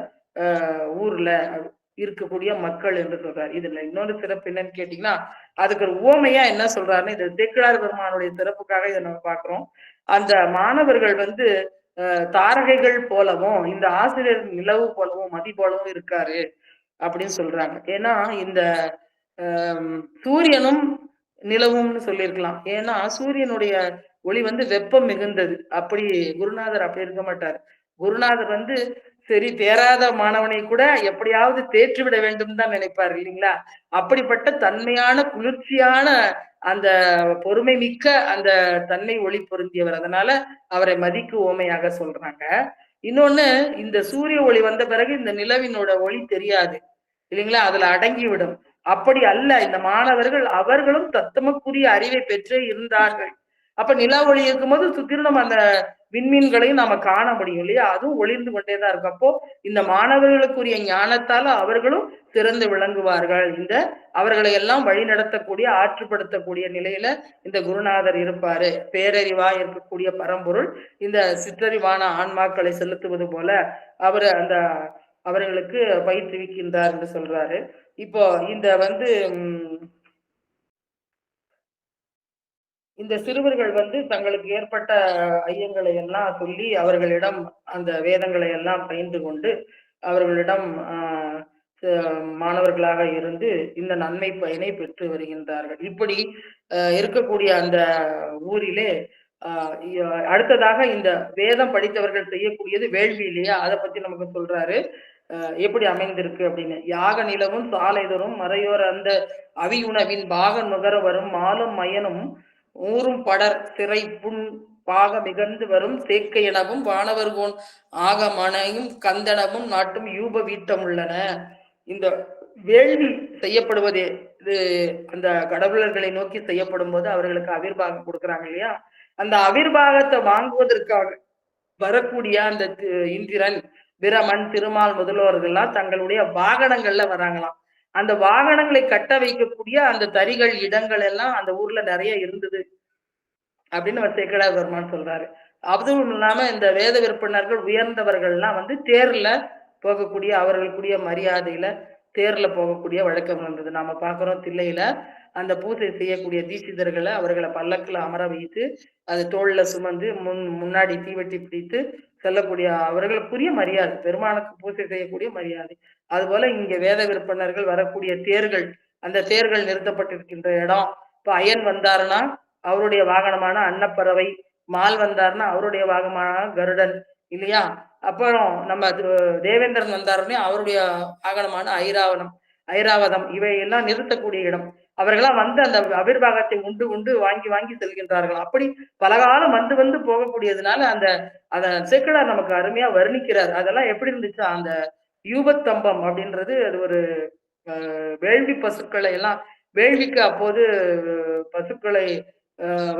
ஊர்ல இருக்கக்கூடிய மக்கள் என்று சொல்றாரு. இதுல இன்னொரு சிறப்பு என்னன்னு கேட்டீங்கன்னா, அதுக்கு ஒரு உவமையா என்ன சொல்றாருன்னு, இது சேக்கிழார் பெருமானுடைய சிறப்புக்காக இதை நம்ம பாக்குறோம். அந்த மாணவர்கள் தாரகைகள் போலவும், இந்த ஆசிரியர் நிலவு போலவும் மதி போலவும் இருக்காரு அப்படின்னு சொல்றாங்க. ஏன்னா இந்த சூரியனும் நிலவும்னு சொல்லியிருக்கலாம். ஏன்னா சூரியனுடைய ஒளி வெப்பம் மிகுந்தது. அப்படி குருநாதர் அப்படி இருக்க மாட்டார். குருநாதர் சரி, தேராத மாணவனை கூட எப்படியாவது தேற்றிவிட வேண்டும் தான் நினைப்பார், இல்லைங்களா? அப்படிப்பட்ட தன்மையான குளிர்ச்சியான அந்த பொறுமை மிக்க அந்த தன்னை ஒளி பொருந்தியவர். அதனால அவரை மதிக்கு ஓமையாக சொல்றாங்க. இன்னொன்னு, இந்த சூரிய ஒளி வந்த பிறகு இந்த நிலவினோட ஒளி தெரியாது, இல்லைங்களா? அதுல அடங்கிவிடும். அப்படி அல்ல இந்த மாணவர்கள், அவர்களும் தத்தமக்குரிய அறிவை பெற்றே இருந்தார்கள். அப்ப நிலா ஒளி இருக்கும்போது சுத்திரும் அந்த விண்மீன்களையும் நாம காண முடியும், இல்லையா? அதுவும் ஒளிர்ந்து கொண்டேதான் இருக்கும். அப்போ இந்த மாணவர்களுக்குரிய ஞானத்தால அவர்களும் சிறந்து விளங்குவார்கள். இந்த அவர்களை எல்லாம் வழி நடத்தக்கூடிய, ஆற்றுப்படுத்தக்கூடிய நிலையில இந்த குருநாதர் இருப்பாரு. பேரறிவா இருக்கக்கூடிய பரம்பொருள் இந்த சிற்றறிவான ஆன்மாக்களை செலுத்துவது போல அவர் அந்த அவர்களுக்கு பயிற்றுவிக்கின்றார் என்று சொல்றாரு. இப்போ இந்த சிறுவர்கள் தங்களுக்கு ஏற்பட்ட ஐயங்களை எல்லாம் சொல்லி அவர்களிடம் அந்த வேதங்களை எல்லாம் பயின்று கொண்டு அவர்களிடம் மாணவர்களாக இருந்து இந்த நன்மை பயனை பெற்று வருகின்றார்கள். இப்படி இருக்கக்கூடிய அந்த ஊரிலே அடுத்ததாக இந்த வேதம் படித்தவர்கள் செய்யக்கூடியது வேள்வி, இல்லையா? அதை பத்தி நமக்கு சொல்றாரு. எப்படி அமைந்திருக்கு அப்படின்னு. யாக நிலவும் சாலை தரும் மறையோர் அந்த அவியுணவின் பாக நுகர வரும் மாலும் மயனும் ஊரும் படர் திரை புண் பாக மிகந்து வரும் சேக்கை எனவும் வானவர்கோன் ஆகமனையும் கந்தனமும் நாட்டும் யூப வீட்டம் உள்ளன. இந்த வேள்வி செய்யப்படுவதே இது அந்த கடவுளர்களை நோக்கி செய்யப்படும் போது அவர்களுக்கு அவிர்வாகம் கொடுக்குறாங்க, இல்லையா? அந்த அவிர்வாகத்தை வாங்குவதற்காக வரக்கூடிய அந்த இந்திரன், பிரமன், திருமால் முதல்வர்கள்லாம் தங்களுடைய வாகனங்கள்ல வராங்களாம். அந்த வாகனங்களை கட்ட வைக்கக்கூடிய அந்த தறிகள், இடங்கள் எல்லாம் அந்த ஊர்ல நிறைய இருந்தது அப்படின்னு சேக்கிழார் பெருமான் சொல்றாரு. அதுவும் இல்லாம இந்த வேத விற்பனர்கள் உயர்ந்தவர்கள்லாம் தேர்ல போகக்கூடிய, அவர்களுக்குரிய மரியாதையில தேர்ல போகக்கூடிய வழக்கம் இருந்தது. நாம பாக்குறோம் தில்லையில அந்த பூஜை செய்யக்கூடிய தீட்சிதர்களை அவர்களை பல்லக்குல அமர வைத்து அது தோல்ல சுமந்து முன்னாடி தீவெட்டி பிடித்து செல்லக்கூடிய அவர்களுக்குரிய மரியாதை, பெருமானுக்கு பூஜை செய்யக்கூடிய மரியாதை. அதுபோல இங்க வேத விற்பனர்கள் வரக்கூடிய தேர்கள், அந்த தேர்கள் நிறுத்தப்பட்டிருக்கின்ற இடம். இப்ப அயன் வந்தாருன்னா அவருடைய வாகனமான அன்னப்பறவை, மால் வந்தாருன்னா அவருடைய வாகனமான கருடன், இல்லையா? அப்புறம் நம்ம தேவேந்திரன் வந்தாருன்னே அவருடைய வாகனமான ஐராவதம், இவையெல்லாம் நிறுத்தக்கூடிய இடம். அவர்களாம் வந்து அந்த அபிர்வாகத்தை உண்டு உண்டு வாங்கி வாங்கி செல்கின்றார்கள். அப்படி பலகாலம் வந்து வந்து போகக்கூடியதுனால அத சேக்கிழார் நமக்கு அருமையா வர்ணிக்கிறார். அதெல்லாம் எப்படி இருந்துச்சா, அந்த யூபத்தம்பம் அப்படின்றது அது ஒரு வேள்வி பசுக்களை எல்லாம் வேள்விக்கு அப்போது பசுக்களை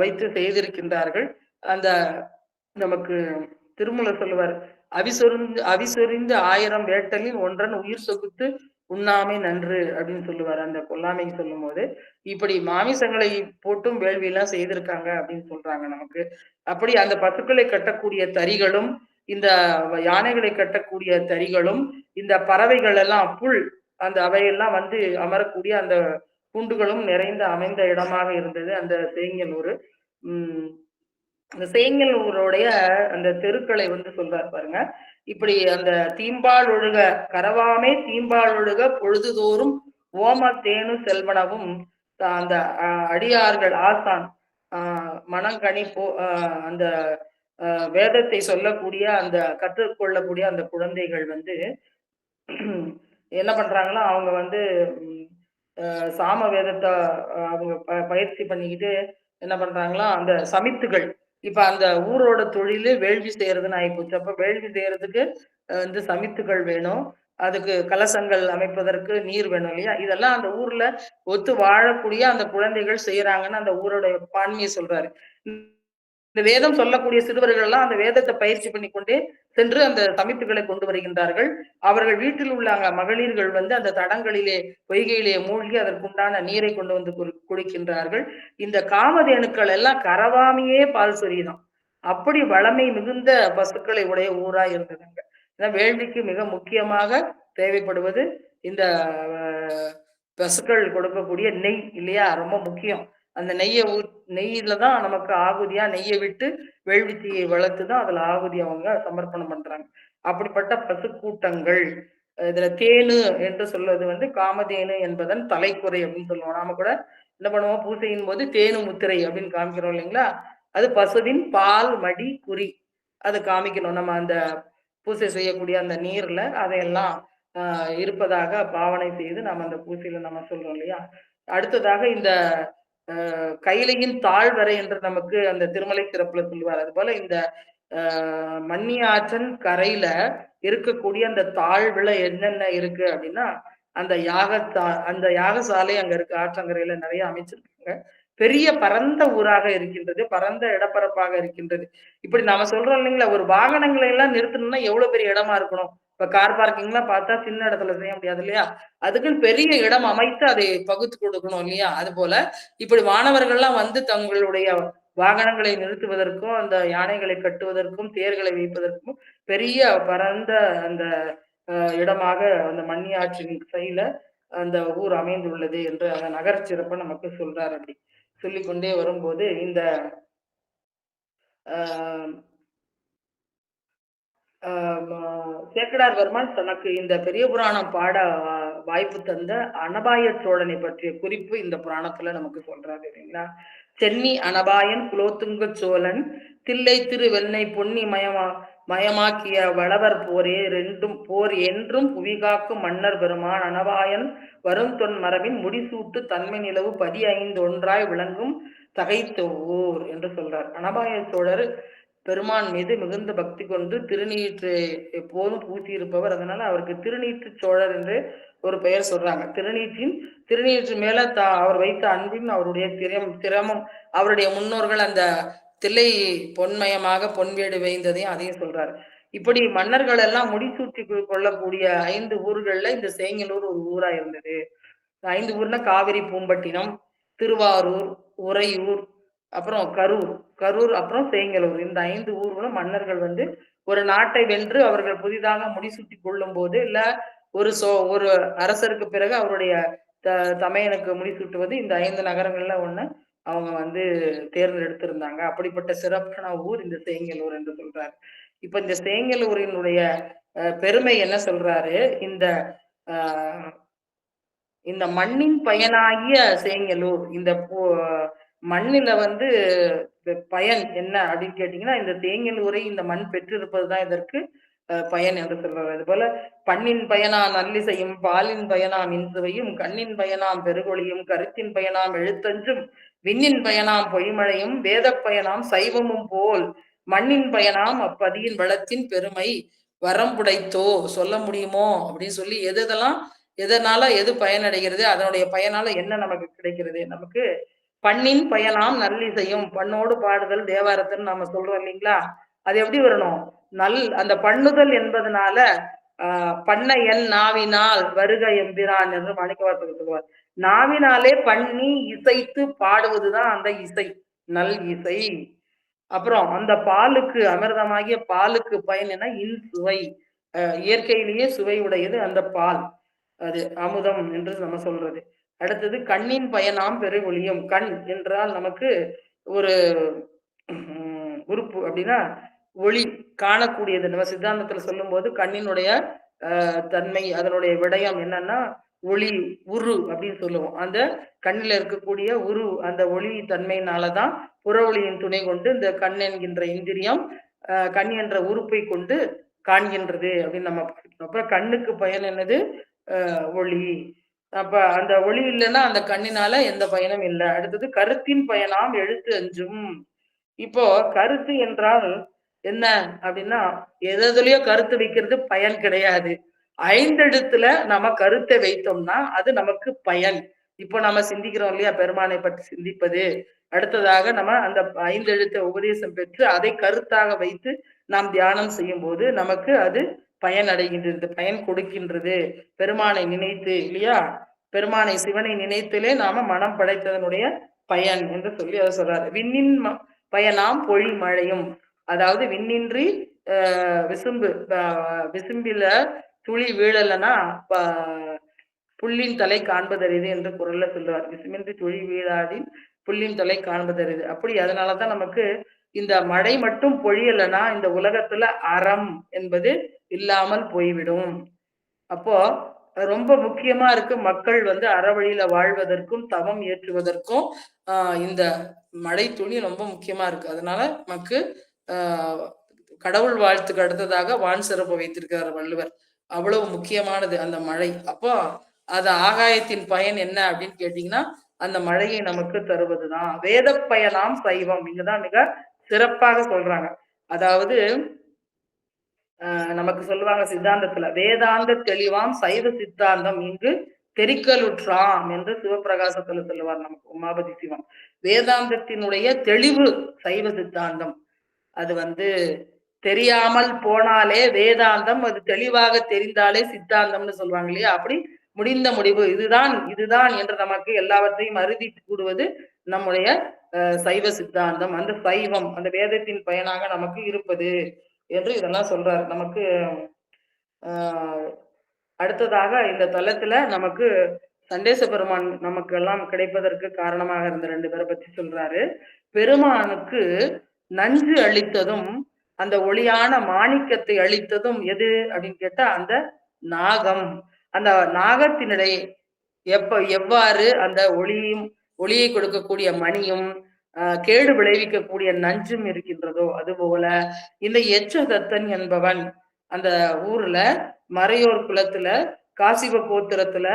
வைத்து செய்திருக்கின்றார்கள். அந்த நமக்கு திருமூலர் சொல்லுவார், அவிசொரிந்து 1000 வேட்டலில் ஒன்றன் உயிர் சொகுத்து உண்ணாமை நன்று அப்படின்னு சொல்லுவார். அந்த கொல்லாமைக்கு சொல்லும் போது இப்படி மாமிசங்களை போட்டும் வேள்வி எல்லாம் செய்திருக்காங்க அப்படின்னு சொல்றாங்க நமக்கு. அப்படி அந்த பசுக்களை கட்டக்கூடிய தறிகளும், இந்த யானைகளை கட்டக்கூடிய தறிகளும், இந்த பறவைகள் எல்லாம் புல் அந்த அவையெல்லாம் வந்து அமரக்கூடிய அந்த குண்டுகளும் நிறைந்த அமைந்த இடமாக இருந்தது அந்த சேங்கனூர். உம் அந்த சேங்கனூருடைய அந்த தெருக்களை வந்து சொல்றாரு பாருங்க. இப்படி அந்த தீம்பால் ஒழுக கரவாமே தீம்பால் ஒழுக பொழுதுதோறும் ஓம தேனு செல்வனவும் அந்த அடியார்கள் ஆசான் மனங்கனி போ அந்த வேதத்தை சொல்லக்கூடிய அந்த கற்றுக்கொள்ளக்கூடிய அந்த குழந்தைகள் வந்து என்ன பண்றாங்கன்னா, அவங்க வந்து சாம வேதத்தை அவங்க பயிற்சி பண்ணிக்கிட்டு என்ன பண்றாங்களா, அந்த சமித்துகள் இப்ப அந்த ஊரோட தொழிலு வேள்வி செய்யறதுன்னு ஆயிப்போச்சு. அப்ப வேள்வி செய்யறதுக்கு வந்து சமித்துகள் வேணும். அதுக்கு கலசங்கள் அமைப்பதற்கு நீர் வேணும் இல்லையா? இதெல்லாம் அந்த ஊர்ல ஒத்து வாழக்கூடிய அந்த குழந்தைகள் செய்யறாங்கன்னு அந்த ஊரோட பான்மையை சொல்றாரு. இந்த வேதம் சொல்லக்கூடிய சிறுவர்கள் எல்லாம் அந்த வேதத்தை பயிற்சி பண்ணி கொண்டே சென்று அந்த சமித்துகளை கொண்டு வருகின்றார்கள். அவர்கள் வீட்டில் உள்ள மகளிர்கள் வந்து அந்த தடங்களிலே பொய்கையிலே மூழ்கி அதற்குண்டான நீரை கொண்டு வந்து குடிக்கின்றார்கள். இந்த காமதேனுக்கள் எல்லாம் கரவாமையே பால் சொரியுதான். அப்படி வளமை மிகுந்த பசுக்களை உடைய ஊரா இருந்ததுங்க. ஏன்னா வேள்விக்கு மிக முக்கியமாக தேவைப்படுவது இந்த பசுக்கள் கொடுக்கக்கூடிய நெய் இல்லையா, ரொம்ப முக்கியம். அந்த நெய்யில தான் நமக்கு ஆகுதியா நெய்யை விட்டு வேள்வித்தீயை வளர்த்துதான் அதுல ஆகுதி அவங்க சமர்ப்பணம் பண்றாங்க. அப்படிப்பட்ட பசு கூட்டங்கள். இதுல தேனு என்று சொல்வது வந்து காமதேனு என்பதன் தலைக்குறை அப்படின்னு சொல்லுவோம். நாம கூட என்ன பண்ணுவோம், பூசையின் போது தேனு முத்திரை அப்படின்னு காமிக்கிறோம் இல்லைங்களா? அது பசுவின் பால் மடி குறி அது காமிக்கணும். நம்ம அந்த பூசை செய்யக்கூடிய அந்த நீர்ல அதையெல்லாம் இருப்பதாக பாவனை செய்து நம்ம அந்த பூசையில நம்ம சொல்றோம் இல்லையா? அடுத்ததாக இந்த கைலையின் தாழ்வரை என்று நமக்கு அந்த திருமலை சிறப்புல சொல்லுவார். அது போல இந்த மண்ணியாற்றன் கரையில இருக்கக்கூடிய அந்த தாழ்வுல என்னென்ன இருக்கு அப்படின்னா, அந்த அந்த யாகசாலை அங்க இருக்கு. ஆற்றங்கரையில நிறைய அமைச்சிருக்காங்க. பெரிய பரந்த ஊராக இருக்கின்றது, பரந்த இடப்பரப்பாக இருக்கின்றது. இப்படி நாம சொல்றோம் இல்லைங்களா, ஒரு வாகனங்களை எல்லாம் நிறுத்தணும்னா எவ்வளவு பெரிய இடமா இருக்கணும். இப்ப கார் பார்க்கிங் எல்லாம் பார்த்தா சின்ன இடத்துல செய்ய முடியாது இல்லையா? அதுக்குன்னு பெரிய இடம் அமைத்து அதை பகுத்து கொடுக்கணும் இல்லையா? அது போல இப்படி மாணவர்கள்லாம் வந்து தங்களுடைய வாகனங்களை நிறுத்துவதற்கும் அந்த யானைகளை கட்டுவதற்கும் தேர்களை வைப்பதற்கும் பெரிய பரந்த அந்த இடமாக அந்த மண்ணியாற்றின் சைல அந்த ஊர் அமைந்துள்ளது என்று அந்த நகர சிறப்பை நமக்கு சொல்றார். அப்படி சொல்லிக்கொண்டே வரும்போது இந்த சேக்கடார் பெருமான் தனக்கு இந்த பெரிய புராணம் பாட வாய்ப்பு தந்த அனபாய சோழனை பற்றிய குறிப்பு இந்த புராணத்துல நமக்கு சொல்றாரு இல்லைங்களா? சென்னி அனபாயன் குலோத்துங்க சோழன் தில்லை திரு வெண்ணை பொன்னி மயமாக்கிய வளவர் போர் என்றும் புவிகாக்கும் மன்னர் பெருமான் அனபாயன் வரும் தொன் மரபின் முடிசூட்டு தன்மை நிலவு 15 விளங்கும் தகைத்த ஊர் என்று சொல்றார். அனபாய சோழர் பெருமான் மீது மிகுந்த பக்தி கொண்டு திருநீற்று எப்போதும் பூசி இருப்பவர். அதனால அவருக்கு திருநீற்று சோழர் என்று ஒரு பெயர் சொல்றாங்க. திருநீற்று மேல அவர் வைத்த அன்பின் அவருடைய திறமும் அவருடைய முன்னோர்கள் அந்த தில்லை பொன்மயமாக பொன்வேடு வைந்ததையும் அதையும் சொல்றாரு. இப்படி மன்னர்கள் எல்லாம் முடிசூட்டி கொள்ளக்கூடிய 5 ஊர்கள்ல இந்த சேங்கனூர் ஒரு ஊரா இருந்தது. 5 ஊர்னா காவிரி பூம்பட்டினம், திருவாரூர், உறையூர், அப்புறம் கரூர் அப்புறம் சேங்கலூர். இந்த 5 ஊர்களும் மன்னர்கள் வந்து ஒரு நாட்டை வென்று அவர்கள் புதிதாக முடிசூட்டி கொள்ளும் போது இல்ல ஒரு அரசருக்கு பிறகு அவருடைய தமையனுக்கு முடிசூட்டுவது இந்த 5 நகரங்கள்ல ஒண்ணு அவங்க வந்து தேர்ந்தெடுத்திருந்தாங்க. அப்படிப்பட்ட சிறப்பான ஊர் இந்த சேங்கலூர் என்று சொல்றாரு. இப்ப இந்த சேங்கலூரினுடைய பெருமை என்ன சொல்றாரு, இந்த மண்ணின் பயனாகிய சேங்கலூர், இந்த மண்ணில வந்து பயன் என்ன அப்படின்னு கேட்டீங்கன்னா, இந்த தேங்கலூரை இந்த மண் பெற்றிருப்பதுதான் இதற்கு பயன் என்று சொல்றாரு. அது போல பண்ணின் பயனாம் நல்லிசையும் பாலின் பயனாம் இன்றுவையும் கண்ணின் பயனாம் பெருகொழியும் கருத்தின் பயனாம் எழுத்தஞ்சும் விண்ணின் பயனாம் பொய்மழையும் வேத பயனாம் சைவமும் போல் மண்ணின் பயனாம் அப்பதியின் வளத்தின் பெருமை வரம்புடைத்தோ சொல்ல முடியுமோ அப்படின்னு சொல்லி எதெல்லாம் எதனால எது பயனடைகிறது, அதனுடைய பயனால என்ன நமக்கு கிடைக்கிறது. நமக்கு பண்ணின் பயனாம் நல்லிசையும், பண்ணோடு பாடுதல் தேவாரத்துன்னு நம்ம சொல்றோம் இல்லைங்களா, அது எப்படி வரணும், அந்த பண்ணுதல் என்பதனால பண்ண என் நாவினால் வருக எம்பிரான் என்று மாணிக்கவாசகர் சொல்லுவார். நாவினாலே பண்ணி இசைத்து பாடுவதுதான் அந்த இசை, நல் இசை. அப்புறம் அந்த பாலுக்கு அமிர்தமாகிய பாலுக்கு பயன் என்ன, இன்சுவை, இயற்கையிலேயே சுவை உடையது அந்த பால், அது அமுதம் என்று நம்ம சொல்றது. அடுத்தது கண்ணின் பயனாம் பெருவொழியும், கண் என்றால் நமக்கு ஒரு உறுப்பு அப்படின்னா ஒளி காணக்கூடியது. நம்ம சித்தாந்தத்துல சொல்லும் போது கண்ணினுடைய தன்மை, அதனுடைய விடயம் என்னன்னா ஒளி உரு அப்படின்னு சொல்லுவோம். அந்த கண்ணில் இருக்கக்கூடிய உரு அந்த ஒளி தன்மையினாலதான் புற ஒளியின் துணை கொண்டு இந்த கண் என்கின்ற இந்திரியம் கண் என்ற உறுப்பை கொண்டு காண்கின்றது அப்படின்னு நம்ம பார்க்கணும். அப்புறம் கண்ணுக்கு பயன் என்னது, ஒளி. அப்ப அந்த ஒளி இல்லைன்னா அந்த கண்ணினால எந்த பயனும் இல்லை. அடுத்தது கருத்தின் பயனாம் எழுத்து அஞ்சும். இப்போ கருத்து என்றால் என்ன அப்படின்னா, எதுலயோ கருத்து வைக்கிறது பயன் கிடையாது. ஐந்தெழுத்துல நம்ம கருத்தை வைத்தோம்னா அது நமக்கு பயன். இப்போ நம்ம சிந்திக்கிறோம் இல்லையா, பெருமானை பற்றி சிந்திப்பது. அடுத்ததாக நம்ம அந்த ஐந்தெழுத்தை உபதேசம் பெற்று அதை கருத்தாக வைத்து நாம் தியானம் செய்யும் போது நமக்கு அது பயன் அடைகின்றது, பயன் கொடுக்கின்றது. பெருமானை நினைத்து இல்லையா, பெருமானை சிவனை நினைத்திலே நாம மனம் படைத்ததனுடைய பயன் என்று சொல்லி அவர் சொல்றாரு. விண்ணின் பயனாம் பொழி மழையும், அதாவது விண்ணின்றி விசும்பு விசும்பில துளி வீழலன்னா புள்ளின் தலை காண்பதறிது என்று குரல்ல சொல்லுவார். விசுமின்றி துளி வீழாடின் புள்ளின் தலை காண்பதறிது. அப்படி அதனாலதான் நமக்கு இந்த மழை மட்டும் பொழியலைன்னா இந்த உலகத்துல அறம் என்பது இல்லாமல் போய்விடும். அப்போ ரொம்ப முக்கியமா இருக்கு, மக்கள் அறவழியில வாழ்வதற்கும் தவம் ஏற்றுவதற்கும் இந்த மழை துணி ரொம்ப முக்கியமா இருக்கு. அதனால நமக்கு கடவுள் வாழ்த்துக்கு அடுத்ததாக வான் சிறப்பு வைத்திருக்கிறார் வள்ளுவர். அவ்வளவு முக்கியமானது அந்த மழை. அப்போ அது ஆகாயத்தின் பயன் என்ன அப்படின்னு கேட்டீங்கன்னா அந்த மழையை நமக்கு தருவதுதான். வேத பயனாம் சைவம் இங்கதான் மிக சிறப்பாக சொல்றாங்க. அதாவது நமக்கு சொல்லுவாங்க சித்தாந்தத்துல, வேதாந்த தெளிவாம் சைவ சித்தாந்தம் இங்கு தெரிக்கலுற்றாம் என்று சிவபிரகாசத்துல சொல்லுவார் நமக்கு உமாபதி சிவம். வேதாந்தத்தினுடைய தெளிவு சைவ சித்தாந்தம். அது தெரியாமல் போனாலே வேதாந்தம், அது தெளிவாக தெரிந்தாலே சித்தாந்தம்னு சொல்லுவாங்க இல்லையா, அப்படி முடிந்த முடிவு இதுதான் இதுதான் என்று நமக்கு எல்லாவற்றையும் அறுதி கூடுவது நம்முடைய சைவ சித்தாந்தம். அந்த சைவம் அந்த வேதத்தின் பயனாக நமக்கு இருப்பது என்று இதெல்லாம் சொல்றாரு. நமக்கு அடுத்ததாக இந்த தலத்துல நமக்கு சண்டேச பெருமான் நமக்கு எல்லாம் கிடைப்பதற்கு காரணமாக இருந்த 2 பேரை பத்தி சொல்றாரு. பெருமானுக்கு நஞ்சு அளித்ததும் அந்த ஒளியான மாணிக்கத்தை அளித்ததும் எது அப்படின்னு கேட்டா அந்த நாகம். அந்த நாகத்தினிடையே எவ்வாறு அந்த ஒளியை கொடுக்கக்கூடிய மணியும் கேடு விளைவிக்கக்கூடிய நஞ்சும் இருக்கின்றதோ அதுபோல இந்த எச்சதத்தன் என்பவன் அந்த ஊர்ல மறையோர் குலத்துல காசிப கோத்திரத்துல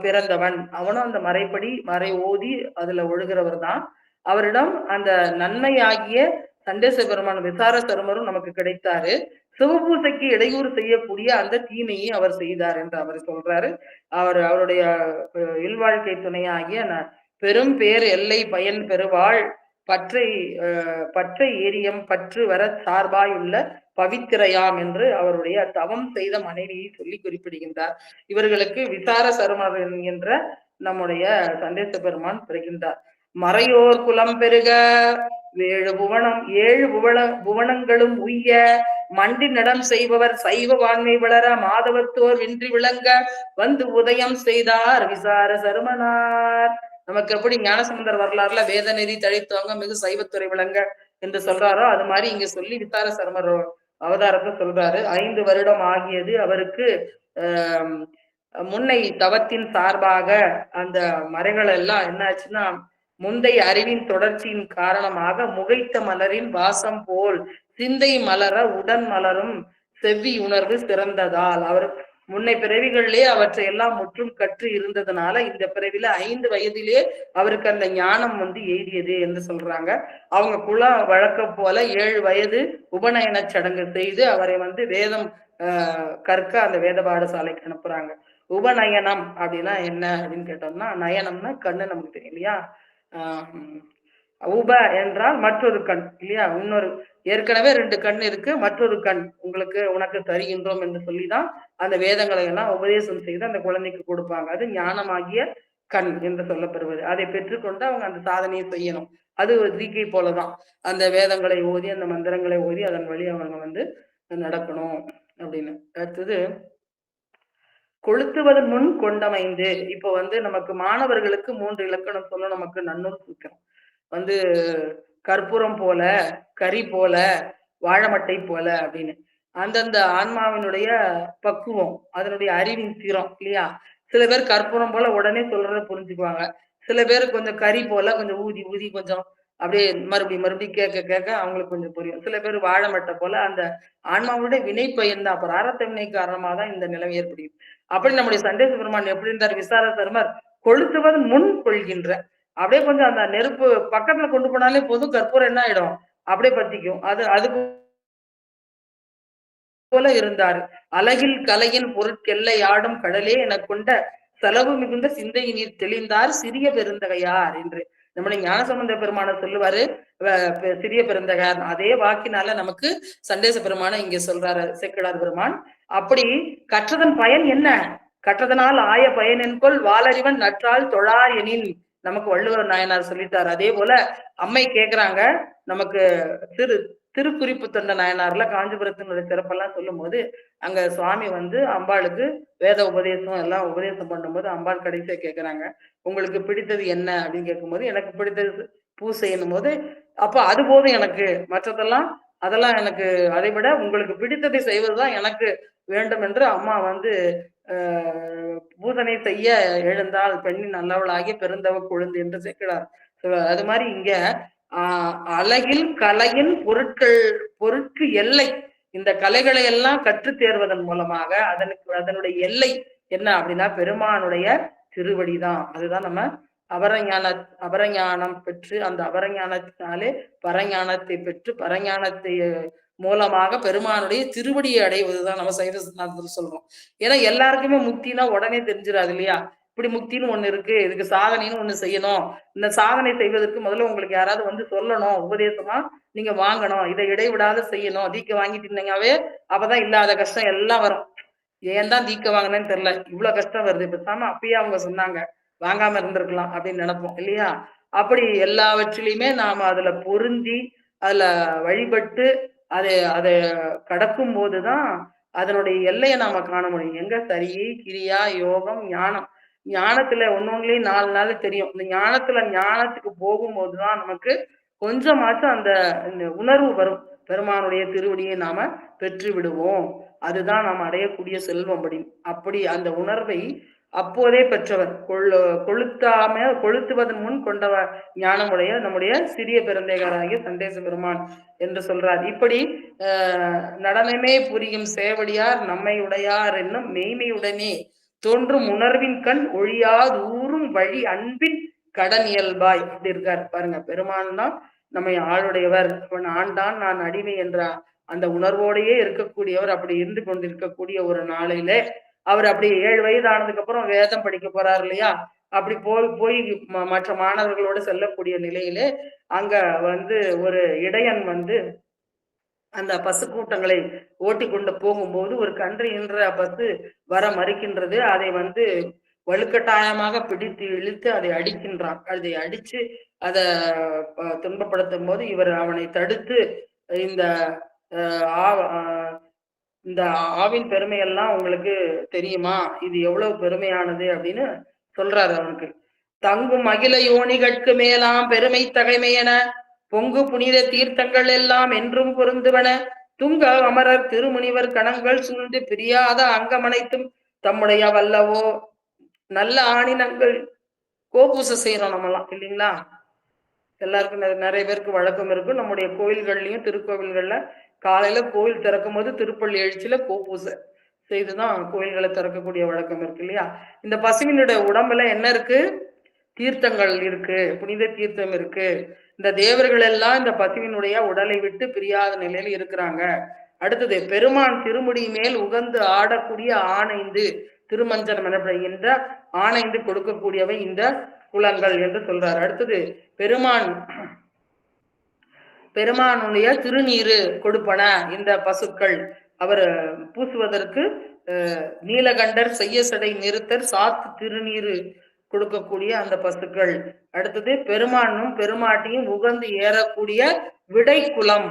பிறந்தவன். அவனும் அந்த மறைப்படி மறை ஓதி அதுல ஒழுகிறவர் தான். அவரிடம் அந்த நன்மையாகிய சண்டேச பெருமான் விசார சருமரும் நமக்கு கிடைத்தாரு. சிவபூசைக்கு இடையூறு செய்யக்கூடிய அந்த தீமையை அவர் செய்தார் என்று அவர் சொல்றாரு. அவருடைய இல்வாழ்க்கை துணையாகிய பெரும் பேர் எல்லை பயன் பெறுவாள் பற்றை ஏரியம் பற்று வர சார்பாயுள்ள பவித்திரையாம் என்று அவருடைய தவம் செய்த மனைவியை சொல்லி குறிப்பிடுகின்றார். இவர்களுக்கு விசார சருமர் என்கின்ற நம்முடைய சண்டேச பெருமான் பெறுகின்றார். மறையோர் குலம் பெருக ஏழு புவனங்களும் உய்ய மண்டி நடம் செய்பவர் சைவ வான்மை வளர மாதவத்தோர் வென்றி விளங்க உதயம் செய்தார் விசார சருமனார். நமக்கு எப்படி ஞானசம்பந்தர் வரலாறுல வேத நெறி தழைத்தவங்க மிகு சைவத்துறை விளங்க என்று சொல்றாரோ அது மாதிரி இங்க சொல்லி விசார சருமர் அவதாரத்தை சொல்றாரு. 5 வருடம் ஆகியது அவருக்கு முன்னை தவத்தின் சார்பாக அந்த மறைகள் எல்லாம் என்னாச்சுன்னா முந்தைய அறிவின் தொடர்ச்சியின் காரணமாக முகைத்த மலரின் வாசம் போல் சிந்தை மலர உடன் மலரும் செவ்வி உணர்வு சிறந்ததால் அவர் முன்னை பிறவிகளிலே அவற்றை எல்லாம் முற்றும் கற்று இருந்ததுனால இந்த பிறவில 5 வயதிலே அவருக்கு அந்த ஞானம் எய்தியது என்று சொல்றாங்க. அவங்க குல வழக்கம் போல 7 வயது உபநயன சடங்கு செய்து அவரை வேதம் கற்க அந்த வேத பாடசாலைக்கு அனுப்புறாங்க. உபநயனம் அப்படின்னா என்ன அப்படின்னு கேட்டோம்னா, நயனம்னா கண்ணு நமக்கு தெரியும் இல்லையா. உப என்றால் மற்றொரு கண் இல்லையா. இன்னொரு ஏற்கனவே 2 கண் இருக்கு, மற்றொரு கண் உனக்கு தருகின்றோம் என்று சொல்லிதான் அந்த வேதங்களை எல்லாம் உபதேசம் செய்து அந்த குழந்தைக்கு கொடுப்பாங்க. அது ஞானமாகிய கண் என்று சொல்லப்படுவது. அதை பெற்றுக்கொண்டு அவங்க அந்த சாதனையை செய்யணும். அது ஒரு தீக்கை போலதான். அந்த வேதங்களை ஓதி அந்த மந்திரங்களை ஓதி அதன் வழி அவங்க நடக்கணும் அப்படின்னு. அடுத்தது கொளுத்துவதன் முன் கொண்டமைந்து. இப்போ நமக்கு மாணவர்களுக்கு 3 இலக்கணம் சொல்ல நமக்கு நன்னூல் சூத்திரம் கற்பூரம் போல, கரி போல, வாழைமட்டை போல அப்படின்னு. அந்தந்த ஆன்மாவினுடைய பக்குவம், அதனுடைய அறிவின் தீரம் இல்லையா. சில பேர் கற்பூரம் போல உடனே சொல்றத புரிஞ்சுக்குவாங்க. சில பேர் கொஞ்சம் கரி போல கொஞ்சம் ஊதி ஊதி கொஞ்சம் அப்படியே மறுபடியும் கேட்க கேட்க அவங்களுக்கு கொஞ்சம் புரியும். சில பேர் வாழைமட்டை போல அந்த ஆன்மாவுடைய வினை பயன் தான், பிராரத்த வினை காரணமாக தான் இந்த நிலைமை ஏற்படுகிறது. அப்படி நம்முடைய சண்டேச பெருமான் எப்படி இருந்தார், விசார பெருமார் கொளுத்துவது முன் கொள்கின்ற. அப்படியே கொஞ்சம் அந்த நெருப்பு பக்கத்துல கொண்டு போனாலே போதும், கற்பூரம் என்ன ஆயிடும், அப்படியே பத்திக்கும். அது போல இருந்தார். அழகில் கலையின் பொருட்கெல்லை ஆடும் கடலே என கொண்ட செலவு மிகுந்த சிந்தை நீர் தெளிந்தார் சிறிய பெருந்தகையார் என்று நம்முடைய ஞானசம்பந்த பெருமான சொல்லுவாரு. சிறிய பெருந்தகையார் அதே வாக்கினால நமக்கு சண்டேச பெருமான இங்க சொல்றாரு சேக்கிழார் பெருமான். அப்படி கற்றதன் பயன் என்ன, கற்றதனால் ஆய பயனென்கொள் வாளறிவன் நற்றால் தொழார் எனின் நமக்கு வள்ளுவர் நாயனார் சொல்லிட்டார். அதே போல அம்மை கேக்குறாங்க நமக்கு திருக்குறிப்பு தொண்ட நாயனார்ல காஞ்சிபுரத்தினுடைய சிறப்பெல்லாம் சொல்லும் போது அங்க சுவாமி அம்பாளுக்கு வேத உபதேசம் எல்லாம் உபதேசம் பண்ணும்போது அம்பாள் கடைசியா கேக்குறாங்க, உங்களுக்கு பிடித்தது என்ன அப்படின்னு கேட்கும்போது எனக்கு பிடித்தது பூசை என்னும் போது, அப்ப அது போதும் எனக்கு, மற்றதெல்லாம் அதெல்லாம் எனக்கு, அதை விட உங்களுக்கு பிடித்ததை செய்வதுதான் எனக்கு வேண்டும் என்று அம்மா பூதனை செய்ய எழுந்தால் பெண்ணின் நல்லவளாகி பெருந்தவ கொழுந்து என்று சேர்க்கிறார். அது மாதிரி இங்க அழகில் கலையின் பொருட்கு எல்லை, இந்த கலைகளை எல்லாம் கற்று தேர்வதன் மூலமாக அதனுடைய எல்லை என்ன அப்படின்னா பெருமானுடைய திருவடிதான். அதுதான் நம்ம அபரஞானம் பெற்று அந்த அபரஞானத்தினாலே பரஞானத்தை பெற்று பரஞானத்தை மூலமாக பெருமானுடைய திருவடியை அடைவதுதான் நம்ம சைவ சித்தாந்தத்தில் சொல்றோம். ஏன்னா எல்லாருக்குமே முக்தினா உடனே தெரிஞ்சிடாது இல்லையா. இப்படி முக்தின்னு ஒண்ணு இருக்கு, இதுக்கு சாதனைன்னு ஒண்ணு செய்யணும். இந்த சாதனை செய்வதற்கு முதல்ல உங்களுக்கு யாராவது சொல்லணும், உபதேசமா நீங்க வாங்கணும், இதை இடைவிடாத செய்யணும். தீக்க வாங்கிட்டு இருந்தீங்கவே அப்பதான் இல்லாத கஷ்டம் எல்லாம் வரும். ஏன் தான் தீக்க வாங்கினேன்னு தெரியல, இவ்வளவு கஷ்டம் வருது, பேசாம அப்பயே அவங்க சொன்னாங்க வாங்காம இருந்திருக்கலாம் அப்படின்னு நினைப்போம் இல்லையா. அப்படி எல்லாவற்றிலையுமே நாம அதுல பொருந்தி அதுல வழிபட்டு அதை கடக்கும் போதுதான் அதனுடைய எல்லையை நாம காண முடியும். எங்க சரியை கிரியா யோகம் ஞானம், ஞானத்துல ஒன்னொன்னுலயும் 4 நாள் தெரியும். இந்த ஞானத்துக்கு போகும்போதுதான் நமக்கு கொஞ்சமாச்சும் அந்த உணர்வு வரும், பெருமானுடைய திருவடியை நாம பெற்று விடுவோம், அதுதான் நாம் அடையக்கூடிய செல்வம். அப்படி அந்த உணர்வை அப்போதே பெற்றவர் கொளுத்துவதன் முன் கொண்டவர் ஞானமுடைய நம்முடைய சிறிய பெருந்தேகராகிய சண்டேச பெருமான் என்று சொல்றார். இப்படி நடனமே புரியும் சேவடியார் நம்மை உடையார் என்னும் மெய்மையுடனே தோன்றும் உணர்வின் கண் ஒழியாது ஊறும் வழி அன்பின் கடன் இயல்பாய் அப்படி இருக்கார் பாருங்க. பெருமான் தான் நம்மை ஆளுடையவர், அவன் ஆண்டான் நான் அடிமை என்ற அந்த உணர்வோடையே இருக்கக்கூடியவர். அப்படி இருந்து கொண்டிருக்கக்கூடிய ஒரு நாளையில அவர் அப்படி 7 வயது ஆனதுக்கு அப்புறம் வேதம் படிக்க போறாரு இல்லையா. அப்படி போய் மற்ற மாணவர்களோடு செல்லக்கூடிய நிலையிலே அங்க ஒரு இடையன் அந்த பசு கூட்டங்களை ஓட்டி கொண்டு போகும்போது ஒரு கன்று என்ற பசு வர மறுக்கின்றது. அதை வலுக்கட்டாயமாக பிடித்து இழுத்து அதை அடிக்கின்றான். அதை அடிச்சு அதை துன்பப்படுத்தும் போது இவர் அவனை தடுத்து இந்த இந்த ஆவின் பெருமையெல்லாம் உங்களுக்கு தெரியுமா, இது எவ்வளவு பெருமையானது அப்படின்னு சொல்றாரு. அவனுக்கு தங்கும் அகில யோனிகட்கு மேலாம் பெருமை தகைமையென பொங்கு புனித தீர்த்தங்கள் எல்லாம் என்றும் பொருந்துவன துங்க அமரர் திருமுனிவர் கணங்கள் சூழ்ந்து பிரியாத அங்கமனைத்தும் தம்முடைய வல்லவோ. நல்ல ஆணினங்கள் கோபூசை செய்யறோம் நம்மலாம் இல்லைங்களா. எல்லாருக்கும் நிறைய பேருக்கு வழக்கம் இருக்கும். நம்முடைய கோயில்கள்லயும் திருக்கோவில்கள்ல காலையில கோயில் திறக்கும் போது திருப்பள்ளி எழுச்சியில பூசை செய்துதான் கோயில்களை திறக்கக்கூடிய வழக்கம் இருக்கு இல்லையா? இந்த பசுவினுடைய உடம்புல என்ன இருக்கு? தீர்த்தங்கள் இருக்கு, புனித தீர்த்தம் இருக்கு. இந்த தேவர்கள் எல்லாம் இந்த பசுவினுடைய உடலை விட்டு பிரியாத நிலையில இருக்கிறாங்க. அடுத்தது பெருமான் திருமுடி மேல் உகந்து ஆடக்கூடிய ஆணைந்து, திருமஞ்சனம் எனப்படுகின்ற ஆணைந்து கொடுக்கக்கூடியவை இந்த குலங்கள் என்று சொல்றார். அடுத்தது பெருமானுடைய திருநீரு கொடுப்பன இந்த பசுக்கள். அவர் பூசுவதற்கு நீலகண்டர் செய்ய சடை நிறுத்தர் சாத்து திருநீரு கொடுக்கக்கூடிய அந்த பசுக்கள். அடுத்தது பெருமானும் பெருமாட்டியும் உகந்து ஏறக்கூடிய விடை குலம்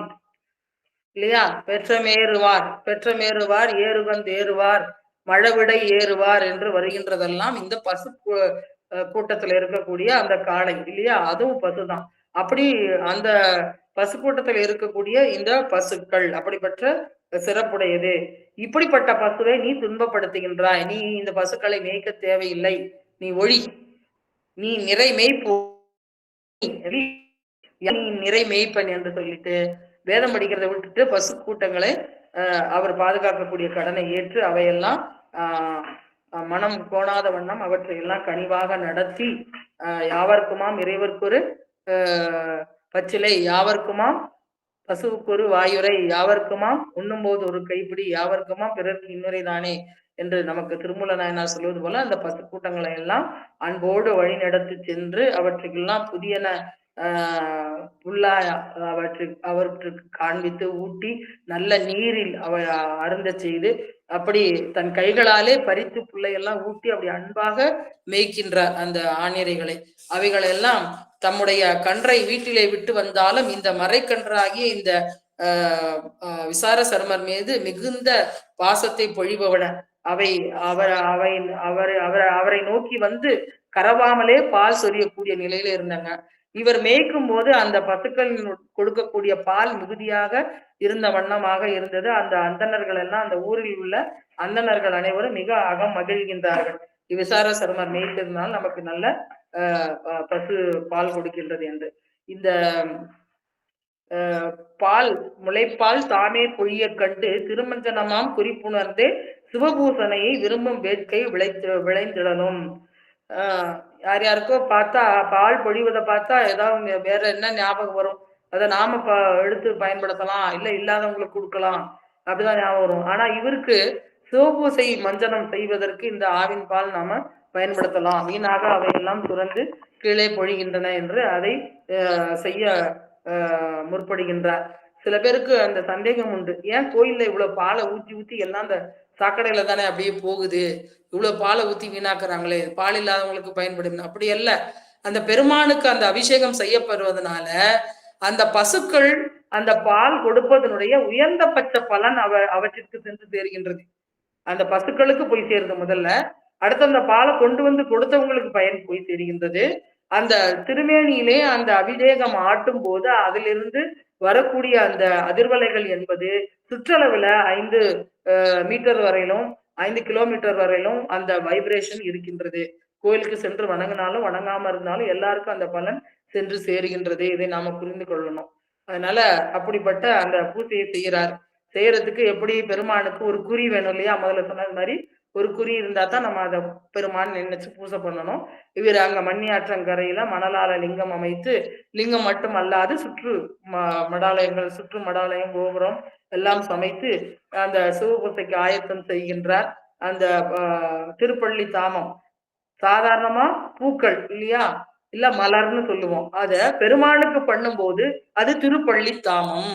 இல்லையா? பெற்றமேறுவார் ஏறுகந்து ஏறுவார் மழவிடை ஏறுவார் என்று வருகின்றதெல்லாம் இந்த பசு கூட்டத்துல இருக்கக்கூடிய அந்த காளை இல்லையா? அதுவும் பசுதான். அப்படி அந்த பசு கூட்டத்தில் இருக்கக்கூடிய இந்த பசுக்கள் அப்படிப்பட்ட சிறப்புடையது. இப்படிப்பட்ட பசுவை நீ துன்பப்படுத்துகின்றாய், நீ இந்த பசுக்களை மேய்க்க தேவையில்லை, நீ ஒழி, நீ நிறை மேய்ப்போ, நிறை மேய்ப்பன் என்று சொல்லிட்டு வேதம் படிக்கிறத விட்டுட்டு பசு கூட்டங்களை அவர் பாதுகாக்கக்கூடிய கடனை ஏற்று அவையெல்லாம் மனம் கோணாத வண்ணம் அவற்றை எல்லாம் கனிவாக நடத்தி யாவர்க்குமாம் இறைவர்க்கொரு பச்சிலை, யாவர்க்குமாம் பசுவுக்கொரு வாயுரை, யாவர்க்குமாம் உண்ணும் போது ஒரு கைப்பிடி, யாவர்க்குமாம் பிறருக்கு இன்னுரை தானே என்று நமக்கு திருமூல நாயனார் சொல்வது போல அந்த பசு கூட்டங்களை எல்லாம் அன்போடு வழி நடத்தி சென்று அவற்றுக்கெல்லாம் புதியன புல்லா அவற்றுக்கு காண்பித்து ஊட்டி நல்ல நீரில் அருந்த செய்து அப்படி தன் கைகளாலே பறித்து புள்ளையெல்லாம் ஊட்டி அப்படி அன்பாக மேய்க்கின்றார் அந்த ஆணிரைகளை. அவைகளெல்லாம் தம்முடைய கன்றை வீட்டிலே விட்டு வந்தாலும் இந்த மறைக்கன்றாகிய இந்த விசார சர்மர் மீது மிகுந்த பாசத்தை பொழிபவன அவை அவரை நோக்கி வந்து கரவாமலே பால் சொரியக்கூடிய நிலையில இருந்தாங்க. இவர் மேய்க்கும் போது அந்த பசுக்கள் கொடுக்கக்கூடிய பால் மிகுதியாக இருந்த வண்ணமாக இருந்தது. அந்த அந்தணர்கள் எல்லாம், அந்த ஊரில் உள்ள அந்தணர்கள் அனைவரும் மிக அகம் மகிழ்கின்றார்கள். விசார சர்மர் மேய்த்ததுனால் நமக்கு நல்ல பசு பால் கொடுக்கின்றது என்று. இந்த பால் முளைப்பால் தாமே பொழிய கண்டு திருமஞ்சனமாம் குறிப்புணர்ந்தே சிவபூசனையை விரும்பும் வேட்கை விளைந்திடணும். யார் யாருக்கோ பார்த்தா பால் பொழிவதை பார்த்தா ஏதாவது வேற என்ன ஞாபகம் வரும், அதை நாம எடுத்து பயன்படுத்தலாம், இல்ல இல்லாதவங்களுக்கு கொடுக்கலாம், அப்படிதான் ஞாபகம் வரும். ஆனா இவருக்கு சிவபூசை மஞ்சனம் செய்வதற்கு இந்த ஆவின் பால் நாம பயன்படுத்தலாம், வீணாக அவையெல்லாம் துறந்து கீழே பொழிகின்றன என்று அதை செய்ய முற்படுகின்றார். சில பேருக்கு அந்த சந்தேகம் உண்டு, ஏன் கோயில்ல இவ்வளவு பாலை ஊத்தி ஊத்தி எல்லாம் அந்த சாக்கடையில தானே அப்படியே போகுது, இவ்வளவு பாலை ஊத்தி வீணாக்குறாங்களே, பால் இல்லாதவங்களுக்கு பயன்படும். அப்படி அல்ல, அந்த பெருமானுக்கு அந்த அபிஷேகம் செய்யப்படுவதனால அந்த பசுக்கள் அந்த பால் கொடுப்பதனுடைய உயர்ந்தபட்ச பலன் அவற்றிற்கு சென்று சேர்கின்றது. அந்த பசுக்களுக்கு போய் சேருது முதல்ல, அடுத்து அந்த பாலை கொண்டு வந்து கொடுத்தவங்களுக்கு பயன் போய் சேர்கின்றது. அந்த திருமேனியிலே அந்த அபிஷேகம் ஆட்டும் போது அதிலிருந்து வரக்கூடிய அந்த அதிர்வலைகள் என்பது சுற்றளவுல 5 மீட்டர் வரையிலும் 5 கிலோமீட்டர் வரையிலும் அந்த வைப்ரேஷன் இருக்கின்றது. கோயிலுக்கு சென்று வணங்கினாலும் வணங்காம இருந்தாலும் எல்லாருக்கும் அந்த பலன் சென்று சேருகின்றது. இதை நாம புரிந்து கொள்ளணும். அதனால அப்படிப்பட்ட அந்த பூஜையை செய்யறதுக்கு எப்படி பெருமானுக்கு ஒரு குறி வேணும் இல்லையா? முதல்ல சொன்னது மாதிரி ஒரு குறி இருந்தா தான் நம்ம அதை பெருமான் நினைச்சு பூஜை பண்ணணும். இவர் அங்க மண்ணியாற்றங்கரையில மணலால லிங்கம் அமைத்து, லிங்கம் மட்டும் அல்லாது சுற்று மடாலயங்கள், சுற்று மடாலயம், கோபுரம் எல்லாம் சமைத்து அந்த சிவபூசைக்கு ஆயத்தம் செய்கின்றார். அந்த திருப்பள்ளி தாமம் சாதாரணமா பூக்கள் இல்லையா, இல்ல மலர்னு சொல்லுவோம், அத பெருமானுக்கு பண்ணும்போது அது திருப்பள்ளி தாமம்.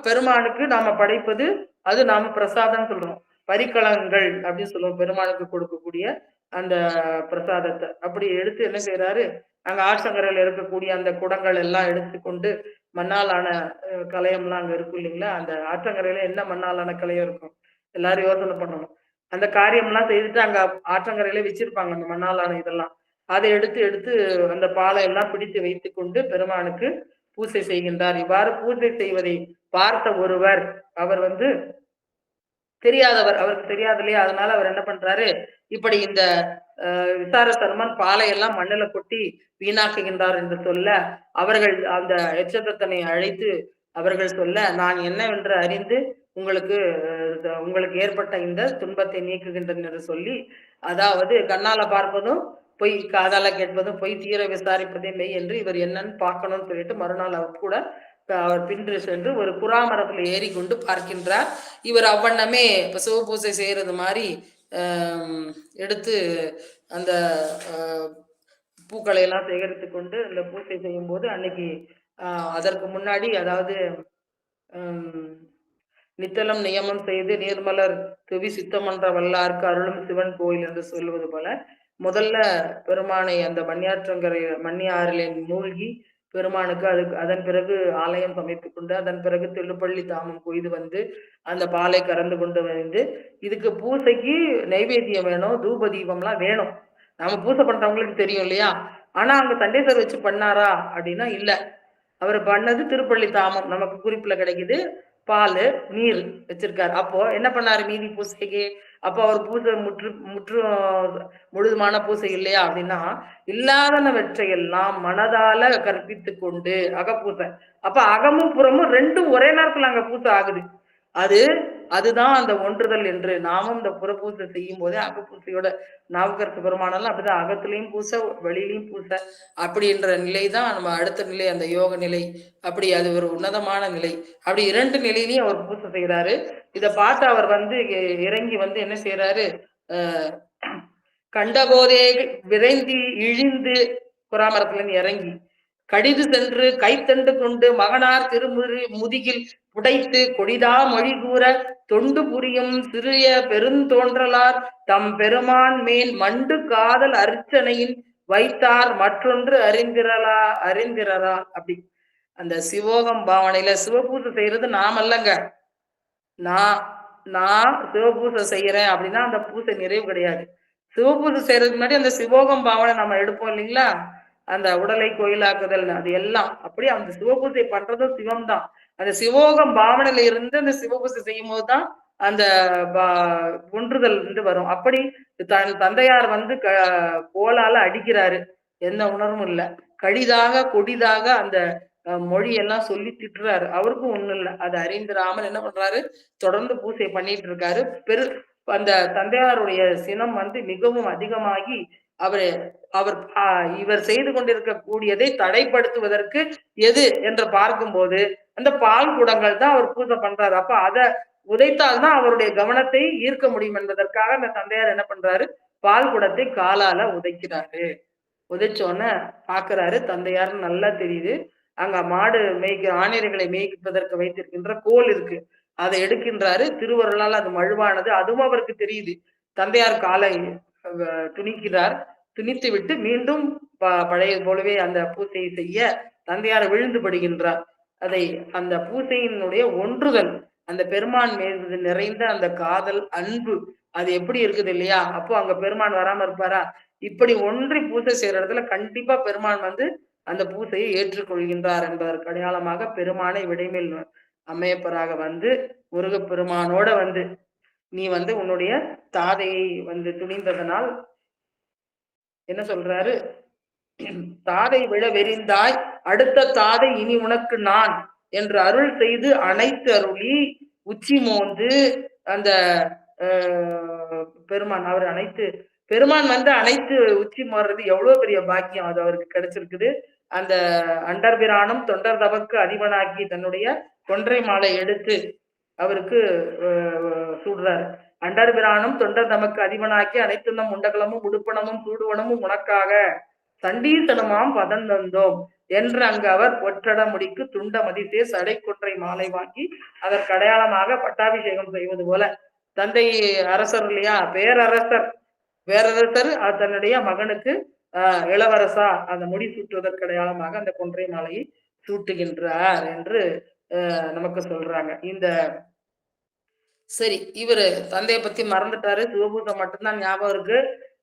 பெருமானுக்கு நாம படைப்பது அது நாம பிரசாதம் சொல்றோம், பரிக்கலங்கள் அப்படின்னு சொல்லுவோம், பெருமானுக்கு கொடுக்கக்கூடிய அந்த பிரசாதத்தை. அப்படி எடுத்து என்ன செய்யறாரு, அங்க ஆற்றங்கரையில இருக்கக்கூடிய அந்த குடங்கள் எல்லாம் எடுத்துக்கொண்டு, மண்ணாலான கலையம்லாம் அங்க இருக்கும் இல்லைங்களா, அந்த ஆற்றங்கரையில என்ன மண்ணாலான கலையம் இருக்கும் எல்லாரும் யோசனை பண்ணணும். அந்த காரியம்லாம் செய்துட்டு அங்க ஆற்றங்கரையில வச்சிருப்பாங்க அந்த மண்ணாலான இதெல்லாம், அதை எடுத்து அந்த பாலை எல்லாம் பிடித்து வைத்து கொண்டு பெருமானுக்கு பூஜை செய்கின்றார். இவ்வாறு பூஜை செய்வதை பார்த்த ஒருவர், அவர் தெரியாதவர், அவருக்கு தெரியாது இல்லையா, அதனால அவர் என்ன பண்றாரு, இப்படி இந்த விசார சர்மன் பாலை எல்லாம் மண்ணில கொட்டி வீணாக்குகின்றார் என்று சொல்ல, அவர்கள் அந்த எச்சதத்தனை அழைத்து அவர்கள் சொல்ல, நான் என்னவென்று அறிந்து உங்களுக்கு உங்களுக்கு ஏற்பட்ட இந்த துன்பத்தை நீக்குகின்றேன் என்று சொல்லி, அதாவது கண்ணால பார்ப்பதும் பொய், காதால கேட்பதும் பொய், தீர விசாரிப்பதே மெய் என்று இவர் என்னன்னு பார்க்கணும்னு சொல்லிட்டு மறுநாள் அவர் கூட அவர் பின்று சென்று ஒரு புறாமரத்துல ஏறிக்கொண்டு பார்க்கின்றார். இவர் அவ்வண்ணமே இப்ப சிவபூசை செய்யறது மாதிரி எடுத்து அந்த பூக்களை எல்லாம் சேகரித்து கொண்டு அந்த பூசை செய்யும் போது அன்னைக்கு அதற்கு முன்னாடி, அதாவது நித்தலம் நியமம் செய்து நீர்மலர் துவி சித்தமன்ற வல்லார்க்கு அருளும் சிவன் கோயில் என்று சொல்வது போல, முதல்ல பெருமானை அந்த மண்ணியாற்றங்கரை மண்ணியாறிலே மூழ்கி பெருமானுக்கு அதன் பிறகு ஆலயம் சமைத்து கொண்டு அதன் பிறகு திருப்பள்ளி தாமம் கொய்து வந்து அந்த பாலை கறந்து கொண்டு வந்து, இதுக்கு பூசைக்கு நைவேத்தியம் வேணும், தூப தீபம்லாம் வேணும். நாம பூசை பண்றவங்களுக்கு தெரியும் இல்லையா? ஆனா அங்க சண்டேஸ்வரர் வச்சு பண்ணாரா அப்படின்னா இல்ல. அவர் பண்ணது திருப்பள்ளி தாமம் நமக்கு குறிப்புல கிடைக்குது. பால் நீர் வச்சிருக்காரு. அப்போ என்ன பண்ணாரு மீதி பூசைக்கு? அப்போ அவர் பூசை முழுதுமான பூசை இல்லையா அப்படின்னா, இல்லாதனவற்றையெல்லாம் மனதால கற்பித்து கொண்டு அகப்பூசை. அப்ப அகமும் புறமும் ரெண்டும் ஒரே நேரத்துல அங்க பூசை ஆகுது. அதுதான் அந்த ஒன்றுதல் என்று நாமும் இந்த புறப்பூசை செய்யும் போதே அகப்பூசையோட நாவுக்கரசு பெருமானெல்லாம் அப்படிதான் அகத்திலையும் பூசை வெளியிலையும் பூசை அப்படின்ற நிலைதான் நம்ம அடுத்த நிலை, அந்த யோக நிலை. அப்படி அது ஒரு உன்னதமான நிலை. அப்படி 2 நிலையிலையும் அவர் பூசை செய்யறாரு. இதை பார்த்து அவர் இறங்கி என்ன செய்யறாரு, கண்டபோதே விரைந்து இழிந்து புறாமரத்துல இருந்து இறங்கி கடிது சென்று கைத்தண்டு கொண்டு மகனார் முதுகில் புடைத்து கொடிதா மொழி கூற தொண்டு புரியும் சிறிய பெருந்தோன்றலார் தம் பெருமான் மேல் மண்டு காதல் அர்ச்சனையின் வைத்தார் மற்றொன்று அறிந்திரரா அப்படி. அந்த சிவோகம் பாவனையில சிவபூசை செய்யறது நாம் அல்லங்க. நான் சிவபூசை செய்யறேன் அப்படின்னா அந்த பூசை நிறைவு கிடையாது. சிவபூசை செய்யறதுக்கு முன்னாடி அந்த சிவோகம் பாவனை நம்ம எடுப்போம் இல்லைங்களா, அந்த உடலை கோயிலாக்குதல், அது எல்லாம் அப்படி அந்த சிவபூசை பண்றதும் சிவம் தான். அந்த சிவோகம் பாவனையில இருந்து அந்த சிவபூசை செய்யும் போதுதான் அந்த ஒன்றுதல் வரும். அப்படி தந்தையார் கோலால அடிக்கிறாரு, எந்த உணர்வும் இல்லை. கடிதாக கொடிதாக அந்த மொழியெல்லாம் சொல்லி திட்டுறாரு. அவருக்கும் ஒண்ணும் இல்லை. அதை அறிந்திராமல் என்ன பண்றாரு, தொடர்ந்து பூசை பண்ணிட்டு இருக்காரு. அந்த தந்தையாருடைய சினம் மிகவும் அதிகமாகி இவர் செய்து கொண்டிருக்கக்கூடியதை தடைப்படுத்துவதற்கு எது என்று பார்க்கும்போது அந்த பால் குடங்கள் தான் அவர் பூஜை பண்றாரு. அப்ப அதை உதைத்தால்தான் அவருடைய கவனத்தை ஈர்க்க முடியும் என்பதற்காக அந்த தந்தையார் என்ன பண்றாரு, பால் குடத்தை காலால உதைக்கிறாரு. உதைச்சோன்னு பாக்குறாரு, தந்தையார் நல்லா தெரியுது. அங்க மாடு ஆணையர்களை மேய்ப்பதற்கு வைத்திருக்கின்ற கோல் இருக்கு, அதை எடுக்கின்றாரு. திருவருளால் அது மழுவானது, அதுவும் அவருக்கு தெரியுது. தந்தையார் காலை துணிக்கிறார். துணித்து விட்டு மீண்டும் பழைய போலவே அந்த பூசையை செய்ய தந்தையார் விழுந்து படுகின்றார். அந்த பூசையினுடைய ஒன்றுதல், அந்த பெருமான் மீது நிறைந்த அந்த காதல் அன்பு, அது எப்படி இருக்குது இல்லையா? அப்போ அங்க பெருமான் வராம இருப்பாரா? இப்படி ஒன்றி பூசை செய்யற இடத்துல கண்டிப்பா பெருமான் அந்த பூசையை ஏற்றுக்கொள்கின்றார் என்பதற்கு அடையாளமாக பெருமானை விடைமேல் அம்மையப்பராக முருகப்பெருமானோட நீ உன்னுடைய தாதையை துணிந்ததனால் என்ன சொல்றாரு, தாதை விழ வெறிந்தாய், அடுத்த தாதை இனி உனக்கு நான் என்று அருள் செய்து அனைத்து அருளி உச்சி மோந்து அந்த பெருமான் அவர் பெருமான் அனைத்து உச்சி மோறது எவ்வளவு பெரிய பாக்கியம் அது அவருக்கு கிடைச்சிருக்குது. அந்த அண்டர்பிரானும் தொண்டர் தவக்கு அதிபனாக்கி தன்னுடைய கொன்றை மாலை எடுத்து அவருக்கு சூடுறாரு. அண்டர்பிரானும் தொண்டர் தமக்கு அதிபனாக்கி அனைத்தும் உண்டகலமும் உடுப்பணமும் சூடுவனமும் உனக்காக சண்டீசனமாம் பதம் தந்தோம் என்று அங்கு அவர் ஒற்றட முடிக்கு துண்ட மதித்தே சடை கொன்றை மாலை வாங்கி அதற்கு அடையாளமாக பட்டாபிஷேகம் செய்வது போல தந்தை அரசர் இல்லையா, பேரரசர் தன்னுடைய மகனுக்கு இளவரசா அந்த முடி சூட்டுவதற்கு அடையாளமாக அந்த கொன்றை மாலையை சூட்டுகின்றார் என்று நமக்கு சொல்றாங்க. சரி, இவரு தந்தையை பத்தி மறந்துட்டாரு, சிவபூசை மட்டும்தான் ஞாபகம் இருக்கு.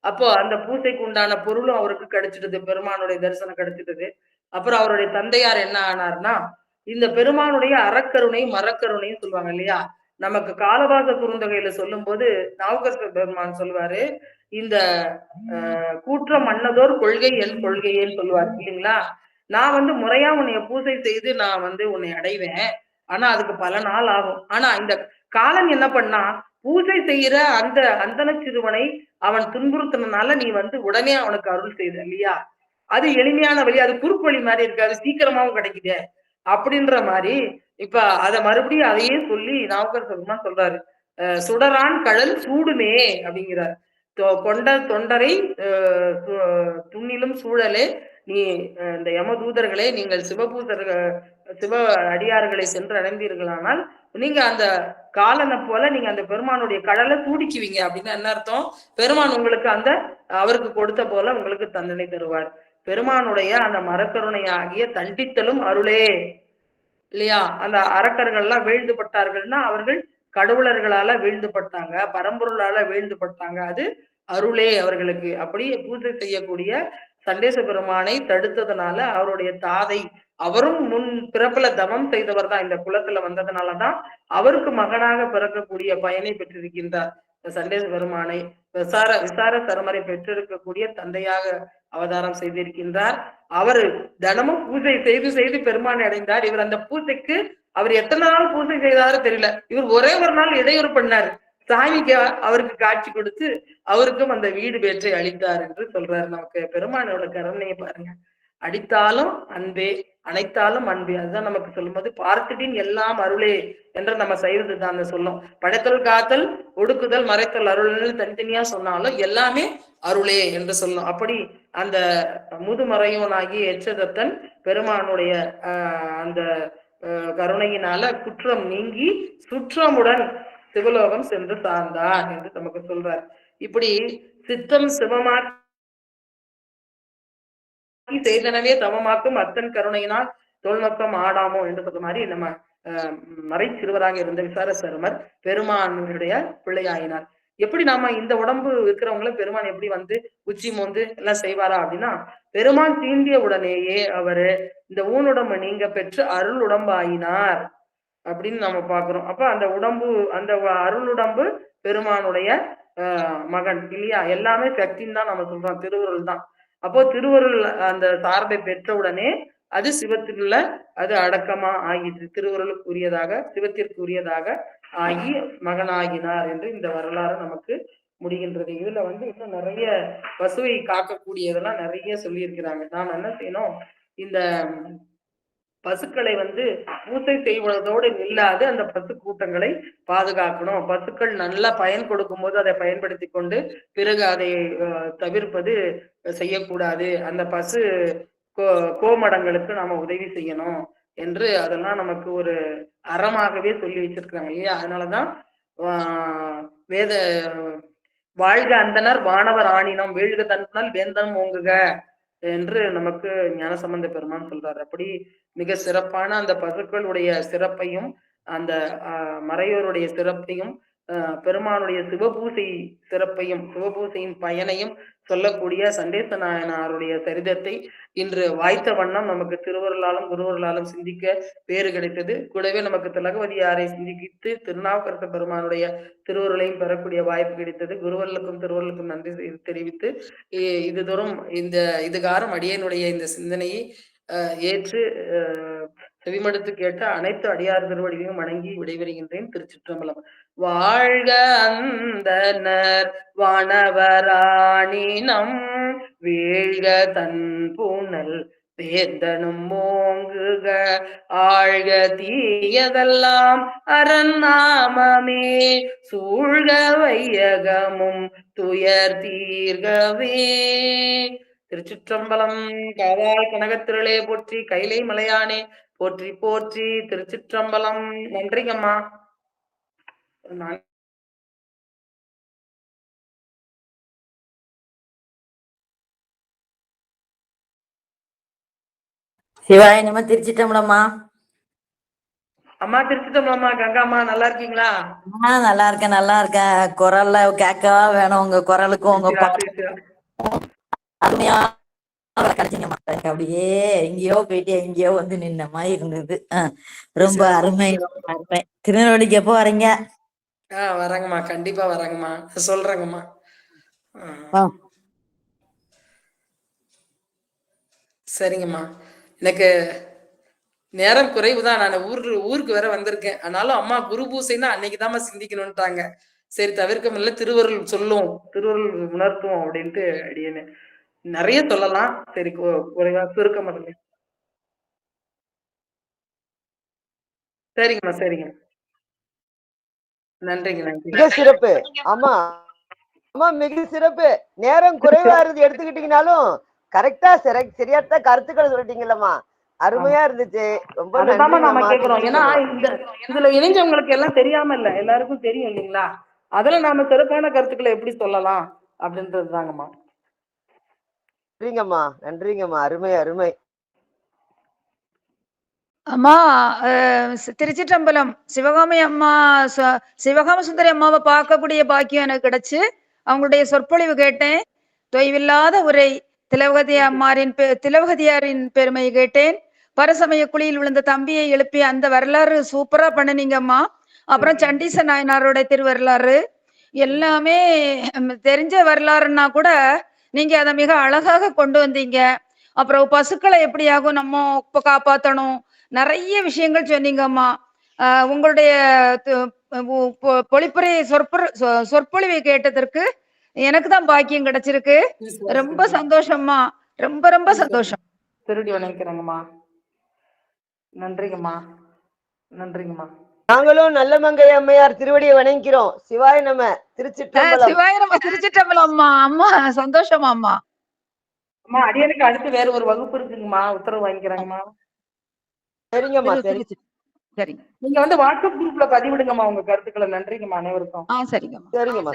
அப்போ அந்த பூசைக்கு உண்டான பொருளும் அவருக்கு கிடைச்சிடுது, பெருமானுடைய தரிசனம் கிடைச்சிடுது. அப்புறம் அவருடைய தந்தையார் என்ன ஆனார்னா, இந்த பெருமானுடைய அறக்கருணை மரக்கருணைன்னு சொல்லுவாங்க இல்லையா, நமக்கு காலவாச குறுந்தொகையில சொல்லும் போது நாவுக்கரசர் பெருமான் சொல்லுவாரு, இந்த கூற்றம் மன்னதோர் கொள்கை என் கொள்கையேன்னு சொல்லுவார் இல்லைங்களா. நான் முறையா உன்னைய பூசை செய்து நான் உன்னை அடைவேன், ஆனா அதுக்கு பல நாள் ஆகும். ஆனா இந்த காலன் என்ன பண்ணா, பூஜை செய்யற அந்த அந்தன சிறுவனை அவன் துன்புறுத்தினால நீ வந்து உடனே அவனுக்கு அருள் செய்த இல்லையா? அது எளிமையான வழி. அது குறுக்கு வழி மாதிரி இருக்காது. சீக்கிரமாவும் கிடைக்குதே. அப்படின்ற மாதிரி இப்ப அத மறுபடியும் அதையே சொல்லி நாவுக்கர் பெருமான் சொல்றாரு. சுடரான் கழல் சூடுமே அப்படிங்கிறார். கொண்ட தொண்டரை துண்ணிலும் சூழலே நீ இந்த யமதூதர்களே நீங்கள் சிவ அடியார்களை சென்று அடைந்தீர்களானால் நீங்க அந்த காலனை போல நீங்க அந்த பெருமானுடைய கடலை சூடிக்குவீங்க அப்படின்னு என்ன அர்த்தம்? பெருமான் உங்களுக்கு அந்த அவருக்கு கொடுத்த போல உங்களுக்கு தண்டனை தருவார். பெருமானுடைய அந்த மரக்கருணை ஆகிய தண்டித்தலும் அருளே இல்லையா? அந்த அரக்கர்கள் எல்லாம் வீழ்ந்துபட்டார்கள்னா அவர்கள் கடவுளர்களால வீழ்ந்துபட்டாங்க, பரம்பொருளால வீழ்ந்துபட்டாங்க. அது அருளே அவர்களுக்கு. அப்படியே பூஜை செய்யக்கூடிய சண்டேச பெருமானை தடுத்ததுனால அவருடைய தாதை அவரும் முன் பிறப்புல தவம் செய்தவர் தான். இந்த குலத்துல வந்ததுனாலதான் அவருக்கு மகனாக பிறக்கக்கூடிய பயனை பெற்றிருக்கின்றார். சண்டேச பெருமானை விசார சரமரை பெற்றிருக்கக்கூடிய தந்தையாக அவதாரம் செய்திருக்கின்றார். அவர் தினமும் பூஜை செய்து செய்து பெருமானை அடைந்தார். இவர் அந்த பூஜைக்கு அவர் எத்தனை நாள் பூஜை செய்தாரு தெரியல. இவர் ஒரே ஒரு நாள் இடையூறு பண்ணார். சாமிக்கு அவருக்கு காட்சி கொடுத்து அவருக்கும் அந்த வீடு பேற்றை அளித்தார் என்று சொல்றாரு. நமக்கு பெருமானோட கருணையை பாருங்க. அடித்தாலும் அன்பே, அனைத்தாலும் அன்பே. அதுதான் நமக்கு சொல்லும்போது பார்த்துட்டின் எல்லாம் அருளே என்று நம்ம செய்வது தான் சொல்லும். படைத்தல் காத்தல் ஒடுக்குதல் மறைத்தல் அருள்னு தனித்தனியா சொன்னாலும் எல்லாமே அருளே என்று சொல்லும். அப்படி அந்த முதுமறையோனாகிய எச்சதத்தன் பெருமானுடைய அந்த கருணையினால குற்றம் நீங்கி சுற்றமுடன் சிவலோகம் சென்று சார்ந்தார் என்று நமக்கு சொல்றார். இப்படி சித்தம் சிவமாக்கி செய்தனவே தவமாக்கும் அத்தன் கருணையினால் தொல்நோக்கம் ஆடாமோ என்று சொல்ற மாதிரி நம்ம மறை சிறுவராக இருந்த விசார சருமர் பெருமானுடைய பிள்ளையாயினார். எப்படி நாம இந்த உடம்பு இருக்கிறவங்கள பெருமான் எப்படி வந்து உச்சி மோந்து எல்லாம் செய்வாரா அப்படின்னா, பெருமான் தீண்டிய உடனேயே அவரு இந்த ஊனுடம்பு நீங்க பெற்று அருள் உடம்பாயினார் அப்படின்னு நம்ம பாக்குறோம். அப்ப அந்த உடம்பு அந்த அருளுடம்பு பெருமானுடைய மகன் இல்லையா? எல்லாமே சக்தின்னு தான் நம்ம சொல்றோம். திருவுருள் தான். அப்போ திருவருள் அந்த சார்பை பெற்றவுடனே அது சிவத்திலுள்ள அது அடக்கமா ஆகிட்டு திருவருளுக்குரியதாக சிவத்திற்குரியதாக ஆகி மகனாகினார் என்று இந்த வரலாறு நமக்கு முடிகின்றது. இதுல வந்து இன்னும் நிறைய பசுவை காக்கக்கூடியதெல்லாம் நிறைய சொல்லியிருக்கிறாங்க. நாம் என்ன செய்யணும், இந்த பசுக்களை வந்து பூசை செய்வதோடு நில்லாது அந்த பசு கூட்டங்களை பாதுகாக்கணும். பசுக்கள் நல்லா பயன் கொடுக்கும் போது அதை பயன்படுத்தி கொண்டு பிறகு அதை தவிர்ப்பது செய்யக்கூடாது. அந்த பசு கோமடங்களுக்கு நாம உதவி செய்யணும் என்று அதெல்லாம் நமக்கு ஒரு அறமாகவே சொல்லி வச்சிருக்காங்க இல்லையா? அதனாலதான் வேத வாழ்க அந்தனர் வானவர் ஆணினம் வீழ்க தன்னால் வேந்தன் ஓங்குக என்று நமக்கு ஞானசம்பந்த பெருமான் சொல்றாரு. அப்படி மிக சிறப்பான அந்த பசுக்களுடைய சிறப்பையும் அந்த மறையோருடைய சிறப்பையும் பெருமானுடைய சிவபூசை சிறப்பையும் சிவபூசையின் பயனையும் சொல்லக்கூடிய சண்டேச நாயனாருடைய சரிதத்தை இன்று வாய்த்த வண்ணம் நமக்கு திருவருளாலும் குருவருளாலும் சிந்திக்க பேறு கிடைத்தது. கூடவே நமக்கு திலகவதியாரை சிந்தித்து திருநாவுக்கரச பெருமானுடைய திருவருளையும் பெறக்கூடிய வாய்ப்பு கிடைத்தது. குருவர்களுக்கும் திருவருளுக்கும் நன்றி தெரிவித்து இதுதோறும் இந்த இதுகாரம் அடியனுடைய இந்த சிந்தனையை ஏற்று செவிமடுத்து கேட்ட அனைத்து அடியார் திருவடிகளையும் வணங்கி விடைபெறுகின்றேன். திருச்சிற்றம்பலம். வாழ்க அந்தனர் வானவராணினம் வீழ்க தன் பூனல் வேந்தனும் ஓங்குக ஆழ்க தீயதெல்லாம் அரண்நாமமே சூழ்க வையகமும் துயர் தீர்கவே. திருச்சிற்றம்பலம். காவாய் கனகத்திரளே போற்றி, கைலை மலையானே போற்றி போற்றி. திருச்சிற்றம்பலம். நன்றிங்கம்மா. சிவாய நம்ம திருச்சிட்டோம்லம்மா. அம்மா திருச்சிட்டோம்லம்மா. கங்காம்மா நல்லா இருக்கீங்களா? நல்லா இருக்கேன் நல்லா இருக்கேன். குரல்ல கேட்கவா வேணும் உங்க குரலுக்கும் உங்க அருமையா கிடைச்சிங்கம்மா. அப்படியே எங்கேயோ போயிட்டு எங்கேயோ வந்து நின்ன மாதிரி இருந்தது. ரொம்ப அருமை அருமை. திருநெல்வேலிக்கு எப்போ வரீங்க? வரேங்கம்மா, கண்டிப்பா வரேங்கம்மா, சொல்றேங்கம்மா. சரிங்கம்மா. எனக்கு நேரம் குறைவுதான். நான் ஊருக்கு வேற வந்திருக்கேன். ஆனாலும் அம்மா குரு பூசைன்னா அன்னைக்குதாம்மா சிந்திக்கணும்ட்டாங்க. சரி தவிர்க்க முடியல, திருவருள் சொல்லும், திருவருள் உணர்த்தும் அப்படின்ட்டு அடியேன்னு நிறைய சொல்லலாம். சரி குறைவா சுருக்கம் பண்ணுங்க. சரிங்கம்மா, சரிங்க. நன்றிங்க, நன்றி. மிக சிறப்பு. ஆமா ஆமா, மிக சிறப்பு. நேரம் குறைவா இருந்து எடுத்துக்கிட்டீங்கனாலும் கரெக்டா சரியாத்தான் கருத்துக்களை சொல்லிட்டீங்கல்லம்மா. அருமையா இருந்துச்சு. ரொம்ப அதுதாம்மா நாம நன்றிங்கம்மா, கேக்குறோம். ஏன்னா திருச்சிட்டம்பலம். இதுல இணைஞ்சவங்களுக்கு எல்லாம் தெரியாம இல்ல, எல்லாருக்கும் தெரியும் இல்லைங்களா? அதுல நாம சிறப்பான கருத்துக்களை எப்படி சொல்லலாம் அப்படின்றது தாங்கம்மா. நன்றிங்கம்மா, நன்றிங்கம்மா. அருமை, அருமை. அம்மா திருச்சிற்றம்பலம் சிவகாமி அம்மா சிவகாம சுந்தரி அம்மாவை பார்க்கக்கூடிய பாக்கியம் எனக்கு கிடைச்சு அவங்களுடைய சொற்பொழிவு கேட்டேன். தொய்வில்லாத உரை திலவகதியாரின் பெருமை கேட்டேன். பரசமய குழியில் விழுந்த தம்பியை எழுப்பி அந்த வரலாறு சூப்பரா பண்ணினீங்க அம்மா. அப்புறம் சண்டீச நாயனாரோட திருவரலாறு எல்லாமே தெரிஞ்ச வரலாறுன்னா கூட நீங்க அதை மிக அழகாக கொண்டு வந்தீங்க. அப்புறம் பசுக்களை எப்படியாகும் நம்ம காப்பாற்றணும், நிறைய விஷயங்கள் சொன்னீங்கம்மா. உங்களுடைய பொழிப்புரை சொற்பொழிவை கேட்டதற்கு எனக்கு தான் பாக்கியம் கிடைச்சிருக்கு. ரொம்ப சந்தோஷம்மா, ரொம்ப ரொம்ப சந்தோஷம். திருடி வணங்கிறேங்கம்மா. நன்றிங்கம்மா, நன்றிங்கம்மா. நாங்களும் நல்ல மங்கை அம்மையார் திருவடியை வணங்கிறோம். சிவாய நம. திருச்சிற்றம்பலம். சிவாய நம. திருச்சிற்றம்பலம் அம்மா. அம்மா சந்தோஷமா அம்மா. அம்மா அடியனுக்கு அடுத்து வேற ஒரு வகுப்பு இருக்குங்கம்மா, உத்தரவு வாங்கிக்கிறாங்கம்மா. சரிங்கம்மா, சரி. சரிங்க. நீங்க வாட்ஸ்அப் குரூப்ல பதிவிடுங்கம்மா உங்க கருத்துக்களை. நன்றிங்கம்மா அனைவருக்கும். சரிங்கம்மா. சரிங்கம்மா.